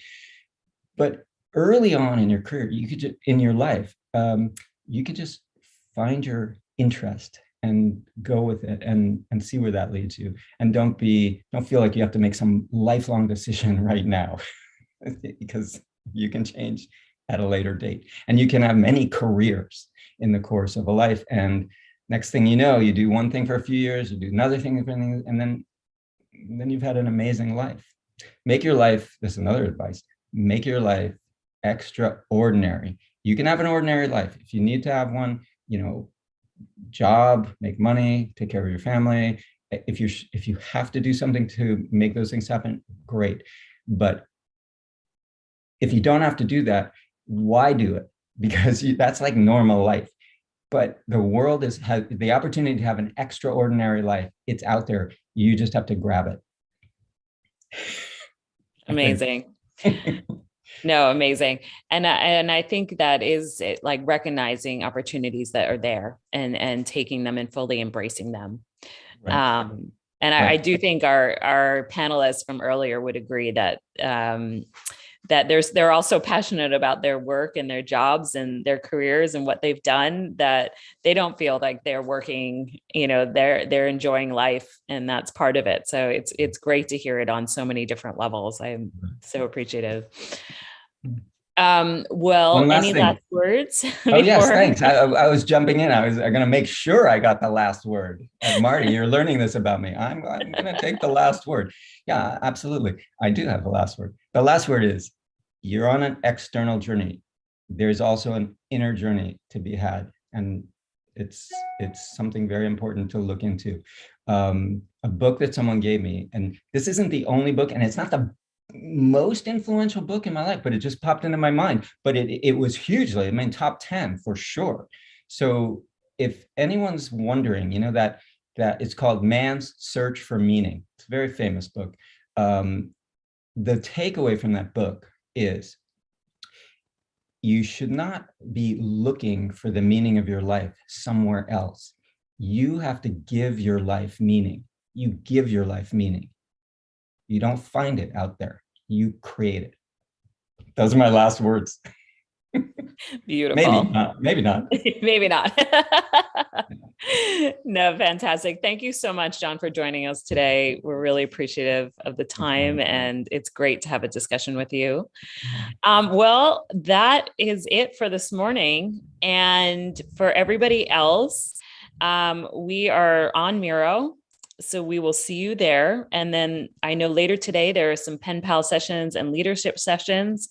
K: But early on in your career, you could in your life, you could just find your interest and go with it and see where that leads you. And don't feel like you have to make some lifelong decision right now, because you can change at a later date. And you can have many careers in the course of a life. And next thing you know, you do one thing for a few years, you do another thing, and then you've had an amazing life. Make your life, this is another advice, make your life extraordinary. You can have an ordinary life. If you need to have one, job, make money, take care of your family. If you have to do something to make those things happen, great. But if you don't have to do that, why do it? Because that's like normal life. But the world has the opportunity to have an extraordinary life. It's out there. You just have to grab it.
B: Amazing. No, amazing. And I think that is it, like recognizing opportunities that are there and taking them and fully embracing them. Right. And I do think our panelists from earlier would agree that that they're also passionate about their work and their jobs and their careers and what they've done, that they don't feel like they're working, they're enjoying life, and that's part of it. So it's great to hear it on so many different levels. I'm so appreciative. Well, any last words?
K: Oh, yes, thanks. I was jumping in. I'm going to make sure I got the last word. Marty, you're learning this about me. I'm going to take the last word. Yeah, absolutely. I do have the last word. The last word is, you're on an external journey. There's also an inner journey to be had. And it's something very important to look into. A book that someone gave me, and this isn't the only book, and it's not the most influential book in my life, but it just popped into my mind. But it was hugely, top 10 for sure. So if anyone's wondering, that it's called Man's Search for Meaning. It's a very famous book. The takeaway from that book is you should not be looking for the meaning of your life somewhere else. You have to give your life meaning. You give your life meaning. You don't find it out there. You create it. Those are my last words.
B: Beautiful.
K: Maybe not.
B: Maybe not. No, fantastic. Thank you so much, John, for joining us today. We're really appreciative of the time, and it's great to have a discussion with you. Well, that is it for this morning. And for everybody else, we are on Miro. So we will see you there. And then I know later today, there are some pen pal sessions and leadership sessions.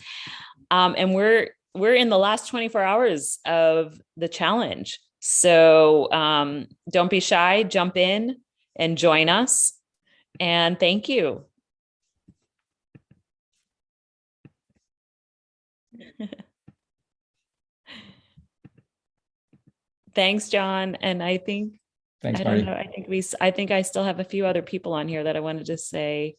B: And we're in the last 24 hours of the challenge. So don't be shy, jump in and join us. And thank you. Thanks, John. And I think,
K: thanks,
B: I don't know, I think I still have a few other people on here that I wanted to say